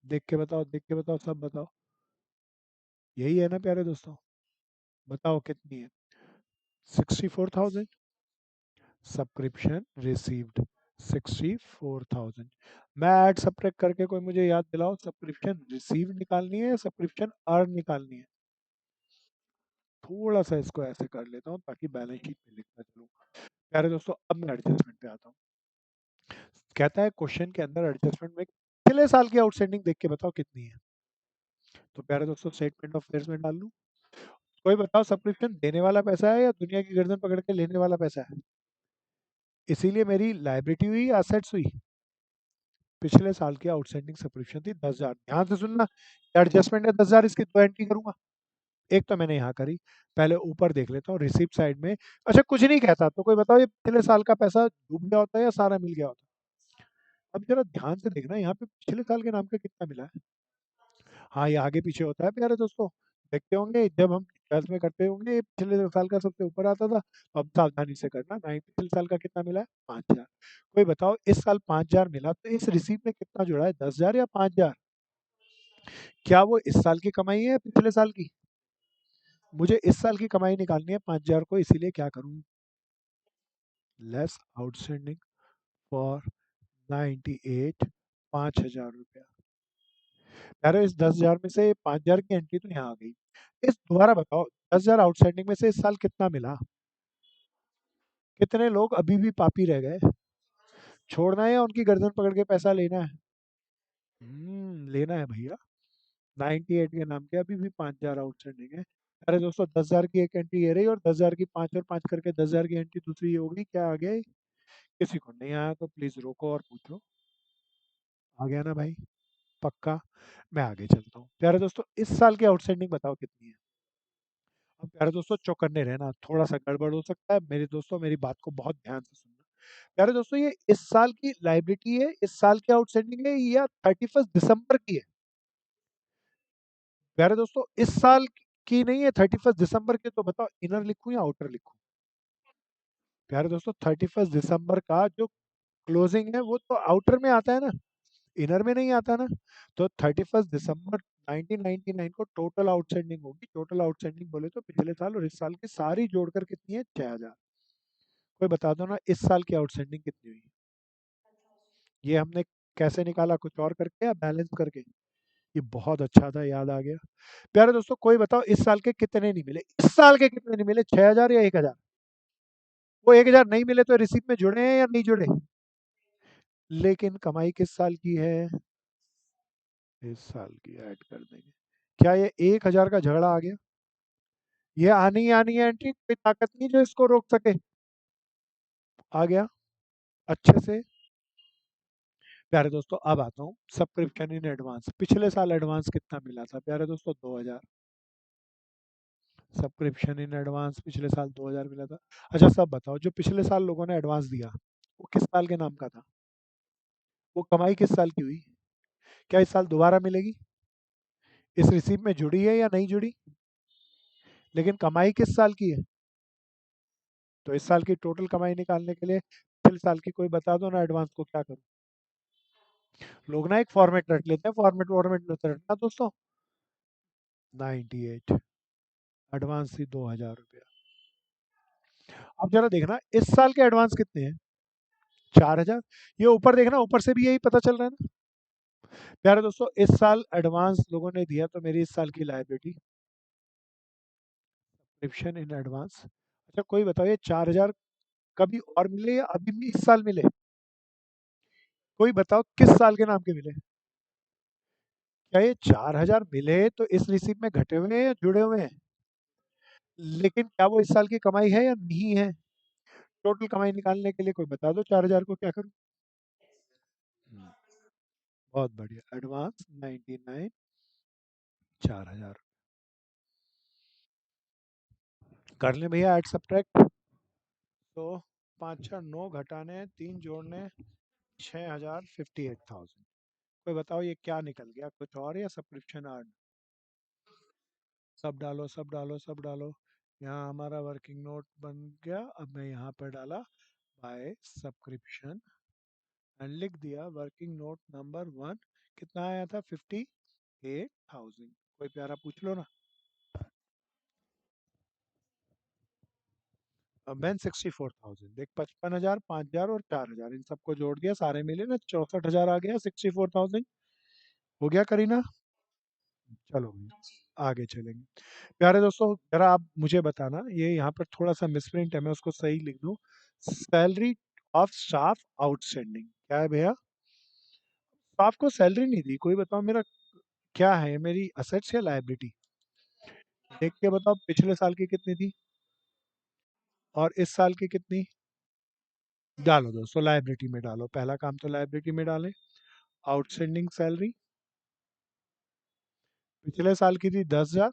Speaker 1: देख के बताओ, देख के बताओ, सब बताओ। यही है ना प्यारे दोस्तों? बताओ कितनी है? 64,000, सब्सक्रिप्शन रिसीव्ड 64,000। मैं ऐड सब्ट्रैक्ट करके कोई मुझे याद दिलाओ, सब्सक्रिप्शन रिसीव निकालनी है या सब्सक्रिप्शन अर्न निकालनी है? थोड़ा सा इसको ऐसे कर लेता हूँ ताकि बैलेंस शीट में लिखना चलूँ। प्यारे दोस्तों, अब मैं एडजस्टमेंट पे आता हूँ। कहता है क्वेश्चन के अंदर एडजस्टमेंट में पिछले साल की आउटस्टैंडिंग देख के बताओ कितनी है। तो प्यारे दोस्तों, स्टेटमेंट ऑफ अफेयर्स में डाल लूँ। कोई बताओ, सब्सक्रिप्शन देने वाला पैसा है या दुनिया की गर्दन पकड़ के लेने वाला पैसा है? इसीलिए मेरी लाइबिलिटी हुई, एसेट्स हुई। पिछले साल की आउटस्टैंडिंग सब्सक्रिप्शन थी 10,000। ध्यान से सुनना, एडजस्टमेंट है 10,000, इसकी दो एंट्री करूंगा। एक तो मैंने यहाँ करी। पहले ऊपर देख लेता हूँ रिसिप्ट साइड में। अच्छा, कुछ नहीं कहता तो कोई बताओ, ये पिछले साल का पैसा डूब गया होता है या सारा मिल गया होता है? अब जरा ध्यान से देखना, यहाँ पे पिछले साल के नाम का कितना मिला है। हाँ, ये आगे पीछे होता है प्यारे दोस्तों। देखते होंगे जब हम ट्वेल्थ में करते होंगे, ये पिछले साल का सबसे ऊपर आता था। तो अब सावधानी से करना, नाइन पिछले साल का कितना मिला है? 5,000। कोई बताओ, इस साल 5,000 मिला तो इस रिसीप्ट में कितना जुड़ा है, 10,000 या 5,000? क्या वो इस साल की कमाई है पिछले साल की? मुझे इस साल की कमाई निकालनी है 5,000 को, इसीलिए क्या करूं, लेस आउटस्टैंडिंग फॉर 98, 5,000 रुपया। यार, इस 10,000 में से 5,000 की एंट्री तो यहाँ आ गई। इस दोबारा बताओ, 10,000 आउटस्टैंडिंग में से इस साल कितना मिला? कितने लोग अभी भी पापी रह गए? छोड़ना है या उनकी गर्दन पकड़ के पैसा लेना है? लेना है भैया। 98 के नाम के अभी भी 5,000 आउटस्टैंडिंग है। अरे दोस्तों, 10,000 की एक एंट्री ये रही और 10,000 की पांच और पांच करके 10,000 की एंट्री दूसरी ये हो गई। क्या आ गया? किसी को नहीं आया तो प्लीज रोको और पूछो। आ गया ना भाई? पक्का। मैं आगे चलता हूँ। प्यारे दोस्तों, इस साल की आउटस्टैंडिंग बताओ कितनी है। अब प्यारे दोस्तों, चौकन्ने रहना, थोड़ा सा गड़बड़ हो सकता है। मेरे दोस्तों, मेरी बात को बहुत ध्यान से सुनना। प्यारे दोस्तों, ये इस साल की लाइबिलिटी है, इस साल की आउटस्टैंडिंग है, या 31 दिसंबर की है? प्यारे दोस्तों, इस साल की नहीं है, 31 दिसंबर की। तो बताओ, इनर लिखूं या आउटर लिखूं? प्यारे दोस्तों, 31 दिसंबर का जो क्लोजिंग है वो तो आउटर में आता है ना, इनर में नहीं आता ना। तो 31 दिसंबर 1999 को टोटल आउटस्टैंडिंग होगी। टोटल आउटस्टैंडिंग बोले तो पिछले साल और इस साल की सारी जोड़कर कितनी है? 6,000। कोई बता दो ना, इस साल की आउटस्टैंडिंग कितनी हुई? ये हमने कैसे निकाला, कुछ और करके या बैलेंस करके? ये बहुत अच्छा था, याद आ गया। प्यारे दोस्तों, कोई बताओ, इस साल के कितने नहीं मिले? इस साल के कितने नहीं मिले, 6,000 या 1,000? वो 1,000 नहीं मिले तो रिसीप्ट में जुड़े हैं या नहीं जुड़े? लेकिन कमाई किस साल की है? इस साल की ऐड कर देंगे। क्या ये 1,000 का झगड़ा आ गया? ये आनी ही आनी है एंट्री, कोई ताकत नहीं जो इसको रोक सके। आ गया अच्छे से। प्यारे दोस्तों, अब आता हूँ सब्सक्रिप्शन इन एडवांस। पिछले साल एडवांस कितना मिला था प्यारे दोस्तों? 2,000। सब्सक्रिप्शन इन एडवांस पिछले साल 2,000 मिला था। अच्छा, सब बताओ, जो पिछले साल लोगों ने एडवांस दिया वो किस साल के नाम का था? वो कमाई किस साल की हुई? क्या इस साल दोबारा मिलेगी? इस रिसीप में जुड़ी है या नहीं जुड़ी? लेकिन कमाई किस साल की है? तो इस साल की टोटल कमाई निकालने के लिए पिछले साल की कोई बता दो ना, एडवांस को क्या करूं? लोग ना एक फॉर्मेट रट लेते हैं, फॉर्मेट फॉर्मेट मत रटना दोस्तों। 98 एडवांस थी 2,000 रुपया। अब जरा देखना, इस साल के एडवांस कितने हैं? 4,000। ये ऊपर देखना, ऊपर से भी यही पता चल रहा है ना। प्यारे दोस्तों, इस साल एडवांस लोगों ने दिया तो मेरी इस साल की लाइबिलिटी सब्सक्रिप्शन इन एडवांस। अच्छा, कोई बताओ, ये 4,000 कभी और मिले या अभी भी इस साल मिले? कोई बताओ, किस साल के नाम के मिले? क्या ये 4,000 मिले तो इस रिसीप्ट में घटे हुए हैं या जुड़े हुए हैं? लेकिन क्या वो इस साल की कमाई है या नहीं है? टोटल कमाई निकालने के लिए कोई बता दो, 4,000 को क्या करूं? हम्म, बहुत बढ़िया, एडवांस 99, 4,000। कर ले भैया ऐड सब्ट्रैक्ट। तो 5 6 9 घटाने 3 जोड़ने 6,000, 58,000। कोई बताओ, ये क्या निकल गया, कुछ और या सब्सक्रिप्शन आर्न? सब डालो, सब डालो, सब डालो। यहाँ हमारा वर्किंग नोट बन गया। अब मैं यहाँ पर डाला बाय सब्सक्रिप्शन एंड लिख दिया वर्किंग नोट नंबर 1। कितना आया था? 58,000। कोई प्यारा पूछ लो ना। मैन 64,000 देख, 55,000, 5,000 और 4,000 इन सबको जोड़ दिया, सारे मिले ना 64,000 आ गया, 64,000 हो गया करीना। चलो भैया आगे चलेंगे। प्यारे दोस्तों जरा आप मुझे बताना, ये यहाँ पर थोड़ा सा मिसप्रिंट है, मैं उसको सही लिख दूँ। सैलरी ऑफ स्टाफ आउटस्टैंडिंग क्या है भैया? स्टाफ को सैलरी नहीं दी, कोई बताओ मेरा क्या है, मेरी असेट्स या लायबिलिटी? देख के बताओ पिछले साल की कितनी थी और इस साल की कितनी। डालो दोस्तों लायबिलिटी में डालो, पहला काम तो लायबिलिटी में डालें। आउटस्टैंडिंग सैलरी पिछले साल की थी 10,000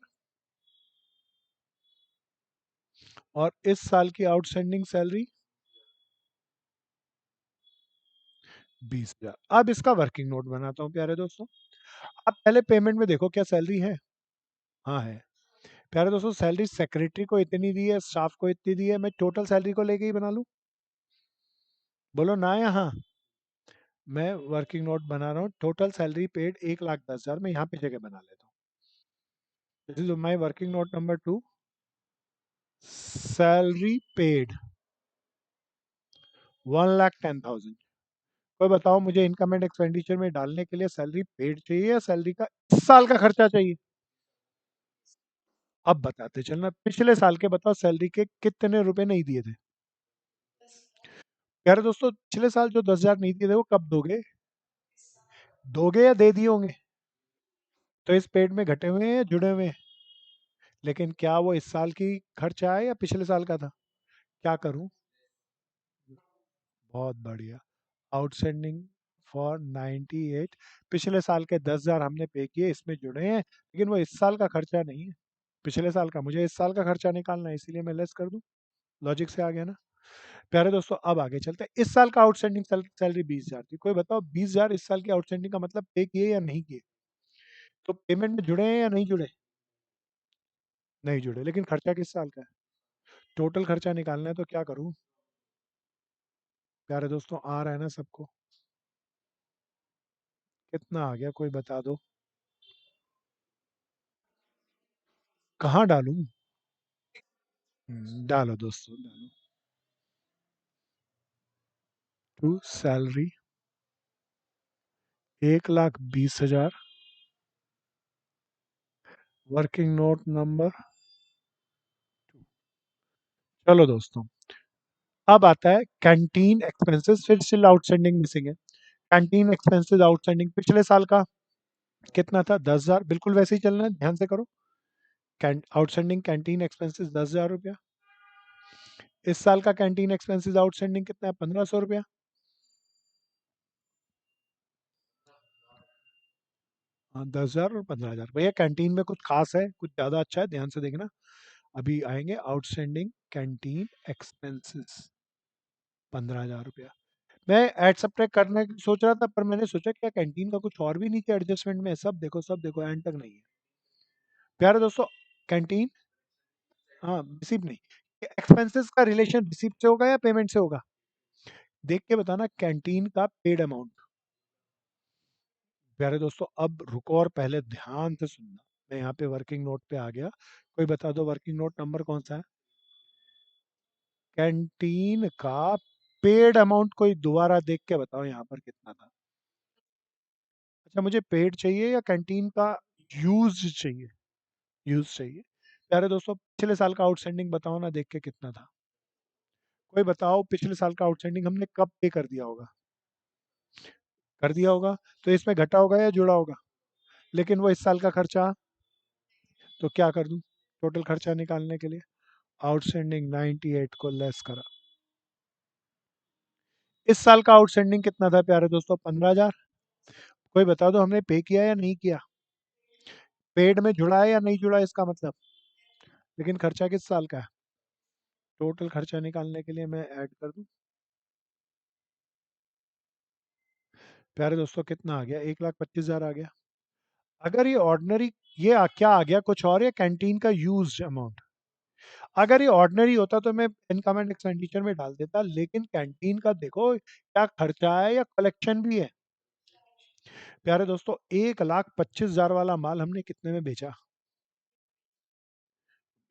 Speaker 1: और इस साल की आउटस्टैंडिंग सैलरी 20,000। अब इसका वर्किंग नोट बनाता हूँ प्यारे दोस्तों। अब पहले पेमेंट में देखो क्या सैलरी है। हाँ है। प्यारे दोस्तों सैलरी सेक्रेटरी को इतनी दी है, स्टाफ को इतनी दी है, मैं टोटल सैलरी को लेके ही बना लूँ? बोलो ना या हाँ। मैं वर्किंग नोट बना रहा हूँ, टोटल सैलरी पेड 1,10,000, मैं यहाँ पे जगह बना लेता हूँ। This is my working note number 2। Salary paid 1,10,000। कोई बताओ मुझे इनकम एंड एक्सपेंडिचर में डालने के लिए सैलरी पेड चाहिए या सैलरी का इस साल का खर्चा चाहिए? अब बताते चलना, पिछले साल के बताओ सैलरी के कितने रुपए नहीं दिए थे। यार दोस्तों पिछले साल जो 10,000 नहीं दिए थे वो कब दोगे? दोगे या दे दिए होंगे? तो इस पेड में घटे हुए हैं या जुड़े हुए हैं? लेकिन क्या वो इस साल की खर्चा है या पिछले साल का था? क्या करूं? बहुत बढ़िया। आउटस्टैंडिंग फॉर 98, पिछले साल के 10,000 हमने पे किए, इसमें जुड़े हैं, लेकिन वो इस साल का खर्चा नहीं है। पिछले साल का, मुझे इस साल का खर्चा निकालना है, इसीलिए मैं लेस कर दूं। लॉजिक से आ गया ना? प्यारे दोस्तों अब आगे चलते हैं। इस साल का आउटस्टैंडिंग सैलरी 20,000 थी, कोई बताओ 20,000 इस साल की आउटस्टैंडिंग का मतलब पे किए या नहीं किए? तो पेमेंट में जुड़े हैं या नहीं जुड़े? नहीं जुड़े, लेकिन खर्चा किस साल का है? टोटल खर्चा निकालना है, तो क्या करूं? प्यारे दोस्तों आ रहा है ना सबको? कितना आ गया कोई बता दो। कहाँ डालूं? डालो दोस्तों डालो। To salary 1,20,000, working note number. चलो दोस्तों अब आता है कैंटीन एक्सपेंसेस, फिर स्टिल आउटस्टैंडिंग मिसिंग है। कैंटीन एक्सपेंसेस आउटस्टैंडिंग पिछले साल का कितना था? 10,000, बिल्कुल वैसे ही चलना है, ध्यान से करो। आउटस्टैंडिंग कैंटीन एक्सपेंसेस 10,000 रुपया। इस साल का कैंटीन एक्सपेंसेस आउटस्टैंडिंग कितना है? 1,500 रुपया। हाँ 10,000 और 15,000 भैया, कैंटीन में कुछ खास है, कुछ ज़्यादा अच्छा है, ध्यान से देखना। अभी आएंगे आउटस्टैंडिंग कैंटीन एक्सपेंसेस 15,000 रुपया। मैं ऐड सब्ट्रैक्ट करने की सोच रहा था, पर मैंने सोचा क्या कैंटीन का कुछ और भी नीचे एडजस्टमेंट में है? सब देखो एंड तक नहीं है। प्यारे दोस्तों कैंटीन, हाँ रिसिप्ट नहीं, एक्सपेंसेस का रिलेशन रिसिप्ट से होगा या पेमेंट से होगा? देख के बताना कैंटीन का पेड अमाउंट। प्यारे दोस्तों अब रुको और पहले ध्यान से सुनना। मैं यहाँ पे वर्किंग नोट पे आ गया, कोई बता दो वर्किंग नोट नंबर कौन सा है? कैंटीन का पेड अमाउंट कोई दोबारा देख के बताओ यहाँ पर कितना था। अच्छा मुझे पेड चाहिए या कैंटीन का यूज चाहिए? यूज चाहिए। प्यारे दोस्तों पिछले साल का आउटस्टैंडिंग बताओ ना, देख के कितना था। कोई बताओ पिछले साल का आउटस्टैंडिंग हमने कब पे कर दिया होगा? कर दिया होगा, तो इसमें घटा होगा या जुड़ा होगा? लेकिन वो इस साल का खर्चा, तो क्या कर दूं टोटल खर्चा निकालने के लिए? आउटस्टैंडिंग 98 को लेस करा। इस साल का आउटस्टैंडिंग कितना था प्यारे दोस्तों? 15,000। कोई बता दो हमने पे किया या नहीं किया? पेड में जुड़ा है या नहीं जुड़ा इसका मतलब? लेकिन खर्चा किस साल का है? टोटल खर्चा निकालने के लिए मैं ऐड कर दूं। प्यारे दोस्तों कितना आ गया? 1,25,000 आ गया। अगर ये ऑर्डिनरी, क्या आ गया कुछ और, या कैंटीन का यूज अमाउंट? अगर ये ऑर्डिनरी होता तो मैं इनकम एंड एक्सपेंडिचर में डाल देता, लेकिन कैंटीन का देखो क्या खर्चा है या कलेक्शन भी है। प्यारे दोस्तों 1,25,000 वाला माल हमने कितने में बेचा?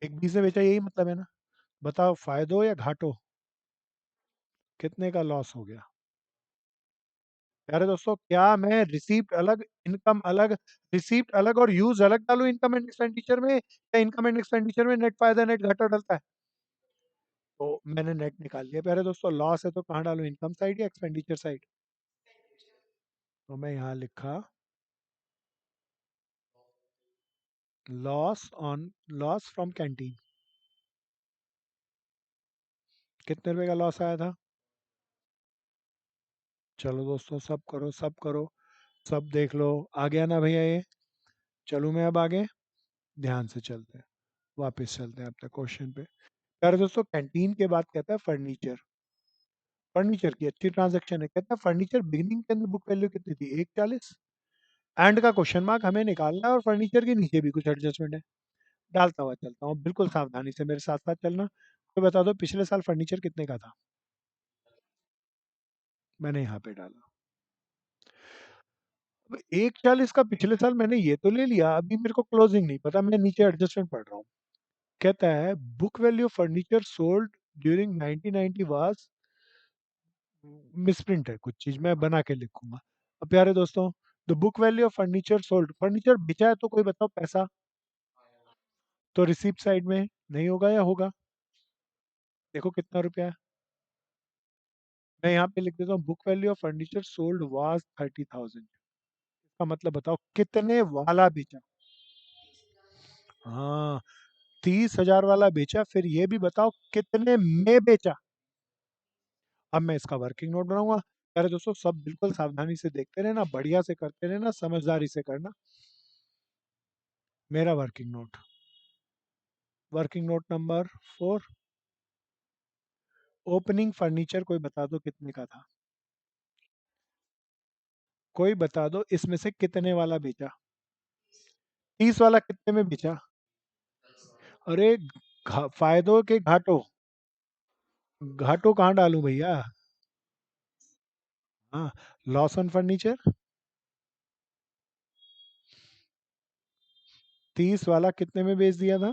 Speaker 1: 1,20 में बेचा, यही मतलब है ना? बताओ फायदो या घाटो? कितने का लॉस हो गया? प्यारे दोस्तों, क्या मैं रिसीप्ट अलग, इनकम अलग, रिसीप्ट अलग और यूज अलग डालूं इनकम एंड एक्सपेंडिचर में, या इनकम एंड एक्सपेंडिचर में नेट फायदा नेट घाटा डलता है? तो मैंने नेट निकाल लिया प्यारे दोस्तों। लॉस है तो कहाँ डालूं, इनकम साइड या एक्सपेंडिचर साइड? तो मैं यहाँ लिखा loss on, loss from canteen. कितने रुपए का लॉस आया था? चलो दोस्तों, सब करो सब करो, सब देख लो। आ गया ना भैया ये? चलूं मैं अब आगे? ध्यान से चलते हैं, वापस चलते हैं अपने क्वेश्चन पे। यार दोस्तों, कैंटीन के बाद कहता है फर्नीचर। फर्नीचर की अच्छी ट्रांजैक्शन है। कहता है फर्नीचर बिगनिंग के अंदर बुक वैल्यू कितनी थी, 140। एंड का क्वेश्चन मार्क हमें निकालना है, और फर्नीचर के नीचे भी कुछ एडजस्टमेंट है। डालता हुआ चलता हूँ, बिल्कुल सावधानी से मेरे साथ साथ चलना। तो बता दो पिछले साल फर्नीचर कितने का था? मैंने यहाँ पे डाला। अब 140 का पिछले साल मैंने ये तो ले लिया, अभी मेरे को क्लोजिंग नहीं पता, मैं नीचे एडजस्टमेंट पढ़ रहा हूँ। कहता है book value furniture sold during 1990 was, misprint है कुछ चीज, मैं बना के लिखूंगा। अब प्यारे दोस्तों, the book value of furniture sold, furniture बेचा है तो कोई बताओ पैसा, तो रिसीप्ट साइड में नहीं होगा या होगा? देखो कितना रुपया है। मैं यहाँ पे लिख देता हूँ book value of furniture sold was 30,000। इसका मतलब बताओ कितने वाला बेचा? हाँ, 30,000 वाला बेचा। फिर ये भी बताओ कितने में बेचा? अब मैं इसका वर्किंग नोट बनाऊंगा। अरे दोस्तों, सब बिल्कुल सावधानी से देखते रहना, बढ़िया से करते रहना, समझदारी से करना। मेरा working note number 4। Opening furniture कोई बता दो कितने का था? कोई बता दो इसमें से कितने वाला बेचा? 30 वाला कितने में बेचा? अरे, फायदों के घाटों, घाटों कहाँ डालूं भैया? हाँ, लॉस ऑन फर्नीचर। 30 वाला कितने में बेच दिया था?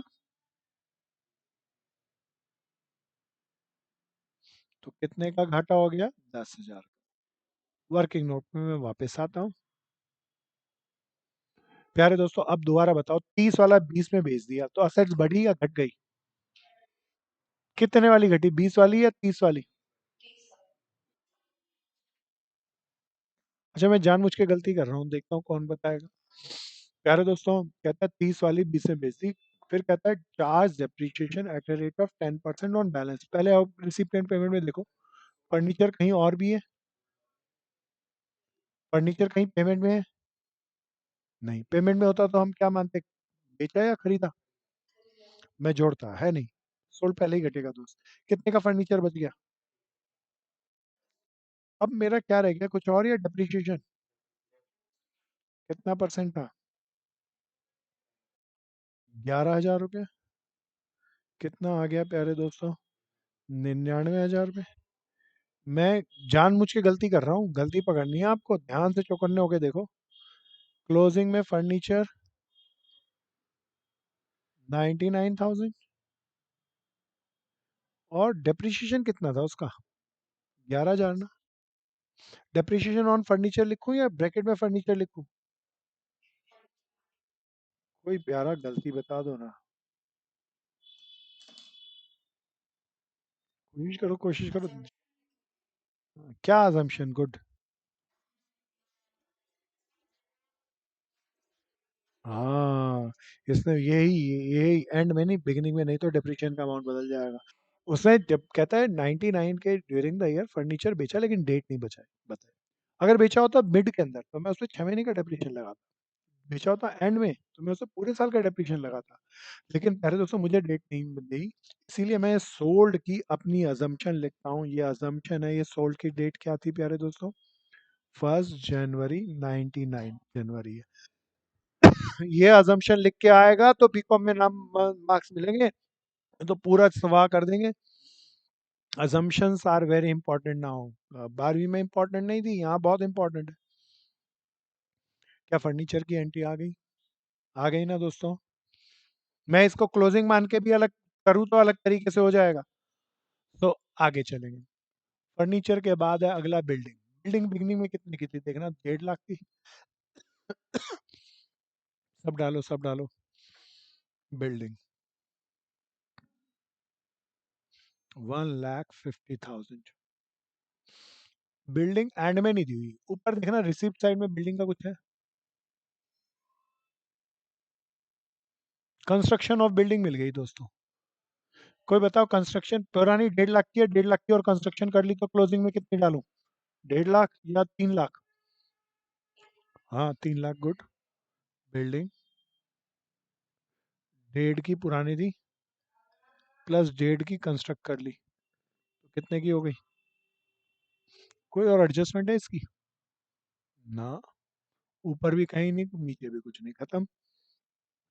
Speaker 1: तो कितने का घाटा हो गया? 10,000। वर्किंग नोट में मैं वापस आता हूँ। प्यारे दोस्तों, अब दोबारा बताओ, 30 वाला 20 में बेच दिया तो असेट्स बढ़ी या घट गई? कितने वाली घटी, 20 वाली या 30 वाली? अच्छा, मैं जानबूझ के गलती कर रहा हूँ, देखता हूँ कौन बताएगा। प्यारे दोस्तों, कहता है 30 वाली 20 में बेच दी। फिर कहता है charge depreciation eight a rate of 10% on balance. पहले आप रिसिप्ट एंड पेमेंट में देखो, फर्नीचर कहीं और भी है? फर्नीचर कहीं पेमेंट में है? नहीं, पेमेंट में होता तो हम क्या मानते, बेचा या खरीदा? मैं जोड़ता है नहीं, सोल्ड पहले ही घटेगा दोस्त। कितने का फर्नीचर बच गया? अब मेरा क्या रह गया, कुछ और या डेप्रिसिएशन? कितना परसेंट था? 11,000 रुपये। कितना आ गया प्यारे दोस्तों? 99,000 रुपये। मैं जानबूझ के गलती कर रहा हूँ, गलती पकड़नी है आपको, ध्यान से चौकन्ने होके देखो। क्लोजिंग में फर्नीचर 99,000, और डेप्रिसिएशन कितना था उसका? 11,000 ना। डेप्रिसिएशन ऑन फर्नीचर लिखूं या ब्रैकेट में फर्नीचर लिखूं? कोई प्यारा गलती बता दो ना। कोशिश करो कोशिश करो। क्या अजम्पशन गुड? हाँ, इसने यही यही एंड में नहीं, बिगिनिंग में, नहीं तो डिप्रीशिएशन का अमाउंट बदल जाएगा। उसने जब कहता है 99 के ड्यूरिंग द ईयर फर्नीचर बेचा, लेकिन डेट नहीं बचा है, बताए। अगर बेचा होता मिड के अंदर तो मैं उसमें 6 महीने का डिप्रीशिएशन लगाता। बेचा होता एंड में तो मैं उसमें पूरे साल का डिप्रीशिएशन लगाता। लेकिन पहले दोस्तों, मुझे डेट नहीं दी, इसीलिए मैं सोल्ड की अपनी अजम्पशन लिखता हूँ। ये अजम्पशन है, ये सोल्ड की डेट क्या थी प्यारे दोस्तों? 1 जनवरी 99, जनवरी है। ये अजम्पशन लिख के आएगा तो बीकॉम में नाम मार्क्स मिलेंगे, तो पूरा सवाह कर देंगे। assumptions are very important now. 12वीं में इंपॉर्टेंट नहीं थी, यहाँ बहुत इंपॉर्टेंट है। क्या फर्नीचर की एंट्री आ गई? आ गई ना दोस्तों? मैं इसको क्लोजिंग मान के भी अलग करूँ तो अलग तरीके से हो जाएगा। तो आगे चलेंगे। फर्नीचर के बाद है अगला बिल्डिंग। बिल्डिंग बिगनिंग में कितने की थी देखना, 1.5 लाख की। सब डालो सब डालो। बिल्डिंग 1,50,000। बिल्डिंग एंड में नहीं दी हुई, ऊपर देखना रिसिप्ट साइड में बिल्डिंग का कुछ है। कंस्ट्रक्शन ऑफ बिल्डिंग मिल गई दोस्तों। कोई बताओ कंस्ट्रक्शन पुरानी 1.5 लाख की है, 1.5 लाख की और कंस्ट्रक्शन कर ली तो क्लोजिंग में कितनी डालूं? 1.5 लाख या 3 लाख? हाँ 3 लाख, गुड। बिल्डिंग 1.5 की पुरानी थी, प्लस 1.5 की कंस्ट्रक्ट कर ली, तो कितने की हो गई? कोई और एडजस्टमेंट है इसकी? ना, ऊपर भी कहीं नहीं नीचे भी कुछ नहीं, खत्म।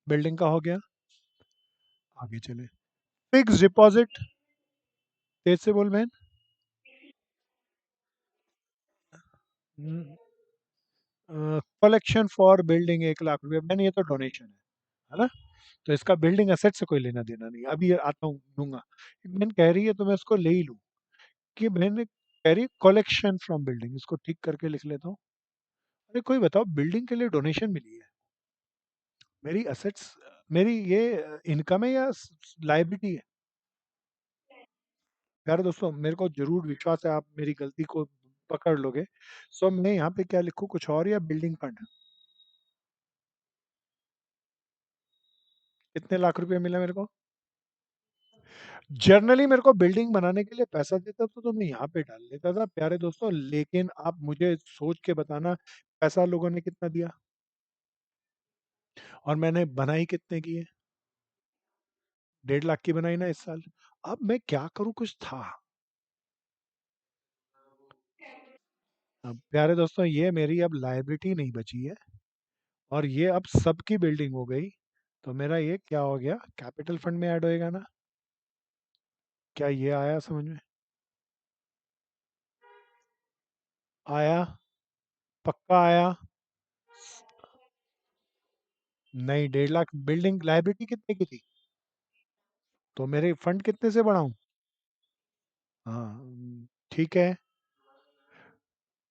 Speaker 1: बिल्डिंग का हो गया। आगे चले। फिक्स डिपॉजिट, तेज से बोल बहन। कलेक्शन फॉर बिल्डिंग 1 लाख रुपए, मैंने ये तो डोनेशन है ना? तो इसका बिल्डिंग एसेट से कोई लेना देना नहीं, अभी ये आता हूँ लूंगा। बहन कह रही है तो मैं उसको ले ही लूँ, कि बहन कह रही है कलेक्शन फ्रॉम बिल्डिंग, इसको ठीक करके लिख लेता हूँ। अरे कोई बताओ, बिल्डिंग के लिए डोनेशन मिली है, मेरी असेट्स, मेरी ये इनकम है या लाइबिलिटी है? प्यारे दोस्तों, मेरे को जरूर विश्वास है आप मेरी गलती को पकड़ लोगे। सो मैं यहाँ पे क्या लिखूँ, कुछ और या बिल्डिंग फंड? कितने लाख रुपए मिला मेरे को? जनरली मेरे को बिल्डिंग बनाने के लिए पैसा देता तो मैं यहाँ पे डाल लेता था प्यारे दोस्तों, लेकिन आप मुझे सोच के बताना, पैसा लोगों ने कितना दिया और मैंने बनाई कितने की है? 1.5 लाख की बनाई ना इस साल। अब मैं क्या करूँ, कुछ था। अब प्यारे दोस्तों, ये मेरी अब लायबिलिटी नहीं बची है, और ये अब सबकी बिल्डिंग हो गई, तो मेरा ये क्या हो गया, कैपिटल फंड में ऐड होएगा ना? क्या ये आया समझ में? आया? पक्का आया? नहीं, 1.5 लाख बिल्डिंग लायबिलिटी कितने की थी? तो मेरे फंड कितने से बढ़ाऊं? हाँ, ठीक है।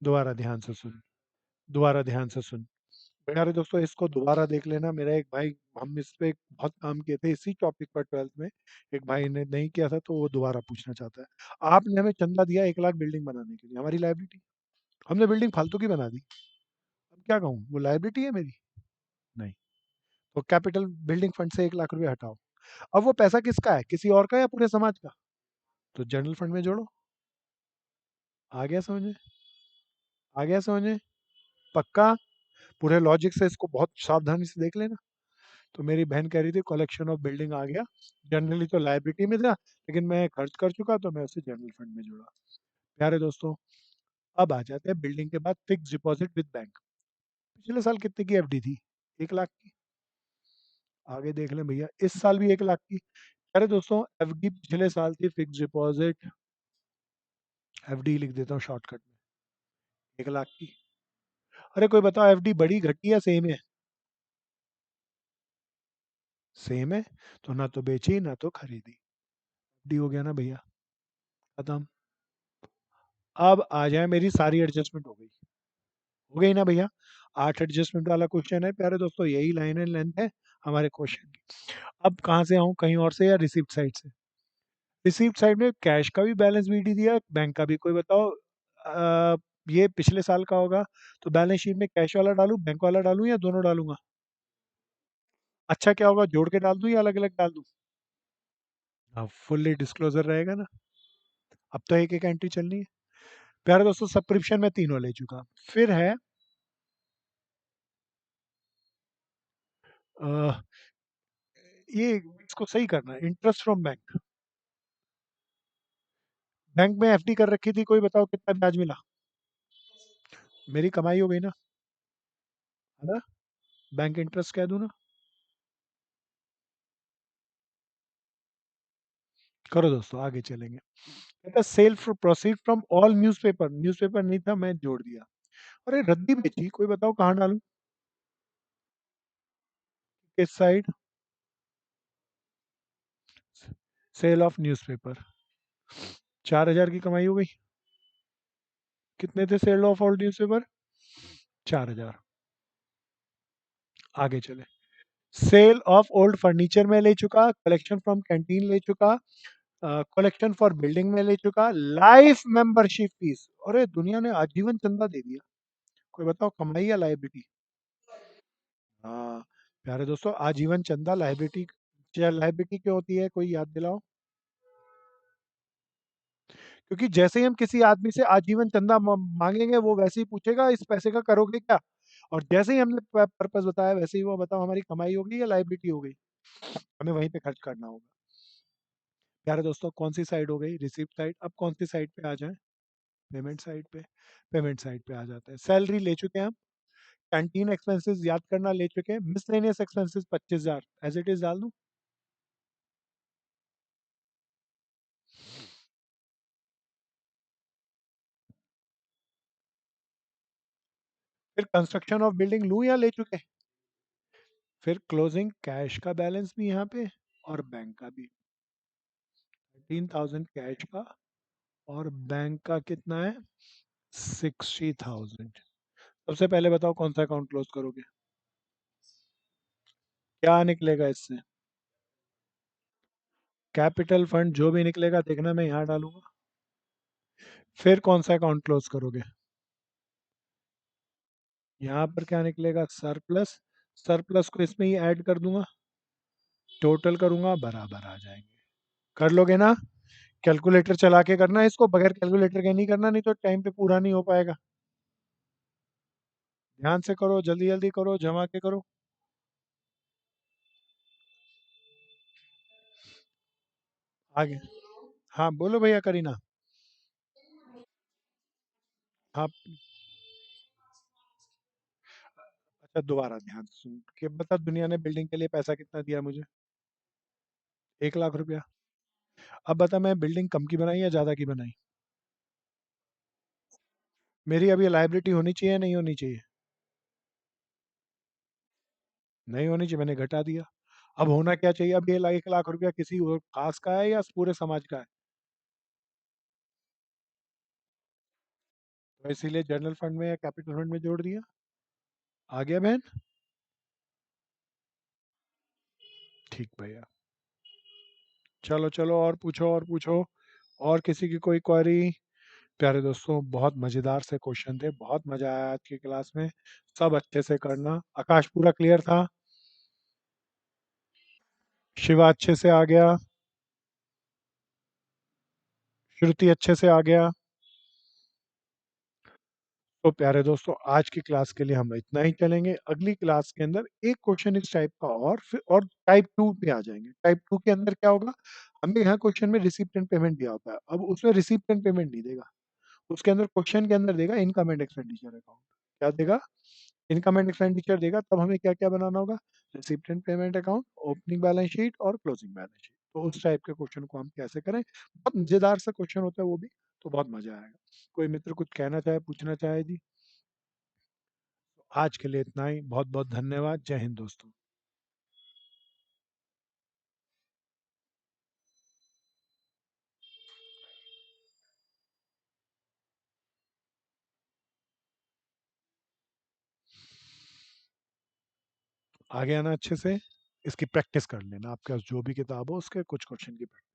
Speaker 1: दोबारा ध्यान से सुन, दोबारा ध्यान से सुन। यार दोस्तों, इसको दोबारा देख लेना, मेरा एक भाई, हम इस पे बहुत काम किए थे इसी टॉपिक पर 12th में। एक भाई ने नहीं किया था तो वो दोबारा पूछना चाहता है। आपने हमें चंदा दिया 1 लाख बिल्डिंग बनाने के लिए, हमारी लाइबिलिटी, हमने बिल्डिंग फालतू की बना दी, अब क्या कहूँ, वो लाइबिलिटी है मेरी? नहीं। तो कैपिटल बिल्डिंग फंड से 1 लाख रुपए हटाओ। अब वो पैसा किसका है, किसी और का या पूरे समाज का? तो जनरल फंड में जोड़ो। आ गया समझ में? आ गया समझ में? पक्का? पूरे लॉजिक से इसको बहुत सावधानी से देख लेना। तो मेरी बहन कह रही थी कलेक्शन ऑफ बिल्डिंग आ गया, जनरली तो लाइबिलिटी में था, लेकिन मैं खर्च कर चुका तो मैं उसे जनरल फंड में जोड़ा। प्यारे दोस्तों, अब आ जाते हैं बिल्डिंग के बाद फिक्स डिपॉजिट विद बैंक। पिछले साल कितने की एफडी थी? 1 लाख की। आगे देख लें भैया, इस साल भी 1 लाख की। अरे दोस्तों, एफडी पिछले साल थी, फिक्स डिपॉजिट एफडी लिख देता हूँ शॉर्टकट में, 1 लाख की। अरे कोई बताओ, एफडी बढ़ी घटी या सेम है? सेम है, तो ना तो बेची ना तो खरीदी, एफडी हो गया ना भैया, खत्म। अब आ जाए, मेरी सारी एडजस्टमेंट हो गई ना भैया? 8 एडजस्टमेंट वाला क्वेश्चन है प्यारे दोस्तों, यही लाइन एंड लेंथ है हमारे क्वेश्चन की। अब कहाँ से आऊँ, कहीं और से या रिसिप्ट साइड से? रिसिप्ट साइड में कैश का भी बैलेंस बीडी दिया, बैंक का भी। कोई बताओ, ये पिछले साल का होगा, तो बैलेंस शीट में कैश वाला डालूं, बैंक वाला डालूं, या दोनों डालूंगा? अच्छा क्या होगा, जोड़ के डाल दूं या अलग अलग डाल दूं? हाँ, फुल्ली डिस्क्लोजर रहेगा ना। अब तो एक एक एंट्री चलनी है। प्यारे दोस्तों, सब्सक्रिप्शन में तीनों ले चुका। फिर है अ, ये, इसको सही करना है, इंटरेस्ट फ्रॉम बैंक। बैंक में एफडी कर रखी थी, कोई बताओ कितना ब्याज मिला? मेरी कमाई हो गई ना, है ना? बैंक इंटरेस्ट कह दूं ना? करो दोस्तों, आगे चलेंगे। कहता cell proceed from all newspaper, newspaper नहीं था, मैं जोड़ दिया। अरे रद्दी बेची, कोई बताओ कहाँ डालूं, किस साइड? सेल ऑफ न्यूज़पेपर, 4,000 की कमाई हो गई। कितने थे सेल ऑफ ओल्ड न्यूज़पेपर? 4,000। आगे चले। सेल ऑफ ओल्ड फर्नीचर में ले चुका, कलेक्शन फ्रॉम कैंटीन ले चुका, कलेक्शन फॉर बिल्डिंग में ले चुका, लाइफ मेंबरशिप फीस, अरे दुनिया ने आजीवन चंदा दे दिया। कोई बताओ कमाई या लाइबिलिटी? हाँ प्यारे दोस्तों, आजीवन चंदा लाइबिलिटी। लाइबिलिटी क्यों होती है, कोई याद दिलाओ? क्योंकि जैसे ही हम किसी आदमी से आजीवन चंदा मांगेंगे, वो वैसे ही पूछेगा इस पैसे का करोगे क्या। और जैसे ही हमने पर्पस बताया, वैसे ही वो बताओ हमारी कमाई हो गई या लाइबिलिटी हो गई। हमें वहीं पे खर्च करना होगा। प्यारे दोस्तों, कौन सी साइड हो गई, रिसीप्ट साइड। अब कौन सी साइड पे आ जाए? पेमेंट साइड पे। पेमेंट साइड पे आ जाते हैं। सैलरी ले चुके हैं हम। कैंटीन एक्सपेंसेस याद करना ले चुके हैं। Miscellaneous expenses 25,000 as it is डाल दूं। फिर कंस्ट्रक्शन ऑफ बिल्डिंग लूं या ले चुके? फिर क्लोजिंग कैश का बैलेंस भी यहाँ पे, और बैंक का भी। 13,000 कैश का, और बैंक का कितना है? 60,000। सबसे पहले बताओ कौन सा अकाउंट क्लोज करोगे? क्या निकलेगा इससे? कैपिटल फंड जो भी निकलेगा देखना, मैं यहाँ डालूंगा। फिर कौन सा अकाउंट क्लोज करोगे? यहाँ पर क्या निकलेगा? सरप्लस। सरप्लस को इसमें ही ऐड कर दूंगा, टोटल करूंगा, बराबर आ जाएंगे। कर लोगे ना? कैलकुलेटर चला के करना है इसको, बगैर कैलकुलेटर के नहीं करना, नहीं तो टाइम पे पूरा नहीं हो पाएगा। ध्यान से करो, जल्दी जल्दी करो, जमा के करो। आगे। हाँ बोलो भैया करीना। हाँ। अच्छा दोबारा ध्यान से सुन के बता, दुनिया ने बिल्डिंग के लिए पैसा कितना दिया मुझे? 1 लाख रुपया। अब बता, मैं बिल्डिंग कम की बनाई या ज्यादा की बनाई? मेरी अभी लाइबिलिटी होनी चाहिए नहीं होनी चाहिए? नहीं होनी चाहिए, मैंने घटा दिया। अब होना क्या चाहिए? अब ये 1 लाख रुपया किसी और खास का है या पूरे समाज का है? तो इसीलिए जनरल फंड में या कैपिटल फंड में जोड़ दिया। आ गया बहन? ठीक भैया। चलो चलो, और पूछो और पूछो। और किसी की कोई क्वेरी? प्यारे दोस्तों, बहुत मजेदार से क्वेश्चन थे, बहुत मजा आया आज की क्लास में। सब अच्छे से करना। आकाश पूरा क्लियर था? शिवा अच्छे से आ गया? श्रुति अच्छे से आ गया? तो प्यारे दोस्तों, आज की क्लास के लिए हम इतना ही चलेंगे। अगली क्लास के अंदर एक क्वेश्चन इस टाइप का, और फिर और टाइप 2 पे आ जाएंगे। टाइप 2 के अंदर क्या होगा? हमें यहाँ क्वेश्चन में रिसिप्ट एंड पेमेंट दिया होता है, अब उसमें रिसिप्ट एंड पेमेंट नहीं देगा। उसके अंदर क्वेश्चन के अंदर देगा इनकम एंड एक्सपेंडिचर अकाउंट। क्या देगा? इनकम एंड एक्सपेंडिचर देगा। तब हमें क्या क्या बनाना होगा? Receipt and payment account, opening balance sheet और क्लोजिंग बैलेंस शीट। तो उस टाइप के क्वेश्चन को हम कैसे करें, बहुत मजेदार सा क्वेश्चन होता है वो भी। तो बहुत मजा आएगा। कोई मित्र कुछ कहना चाहे, पूछना चाहे जी? आज के लिए इतना ही। बहुत बहुत धन्यवाद। जय हिंद दोस्तों। आगे आना अच्छे से। इसकी प्रैक्टिस कर लेना, आपके पास जो भी किताब हो उसके कुछ क्वेश्चन की प्रैक्टिस।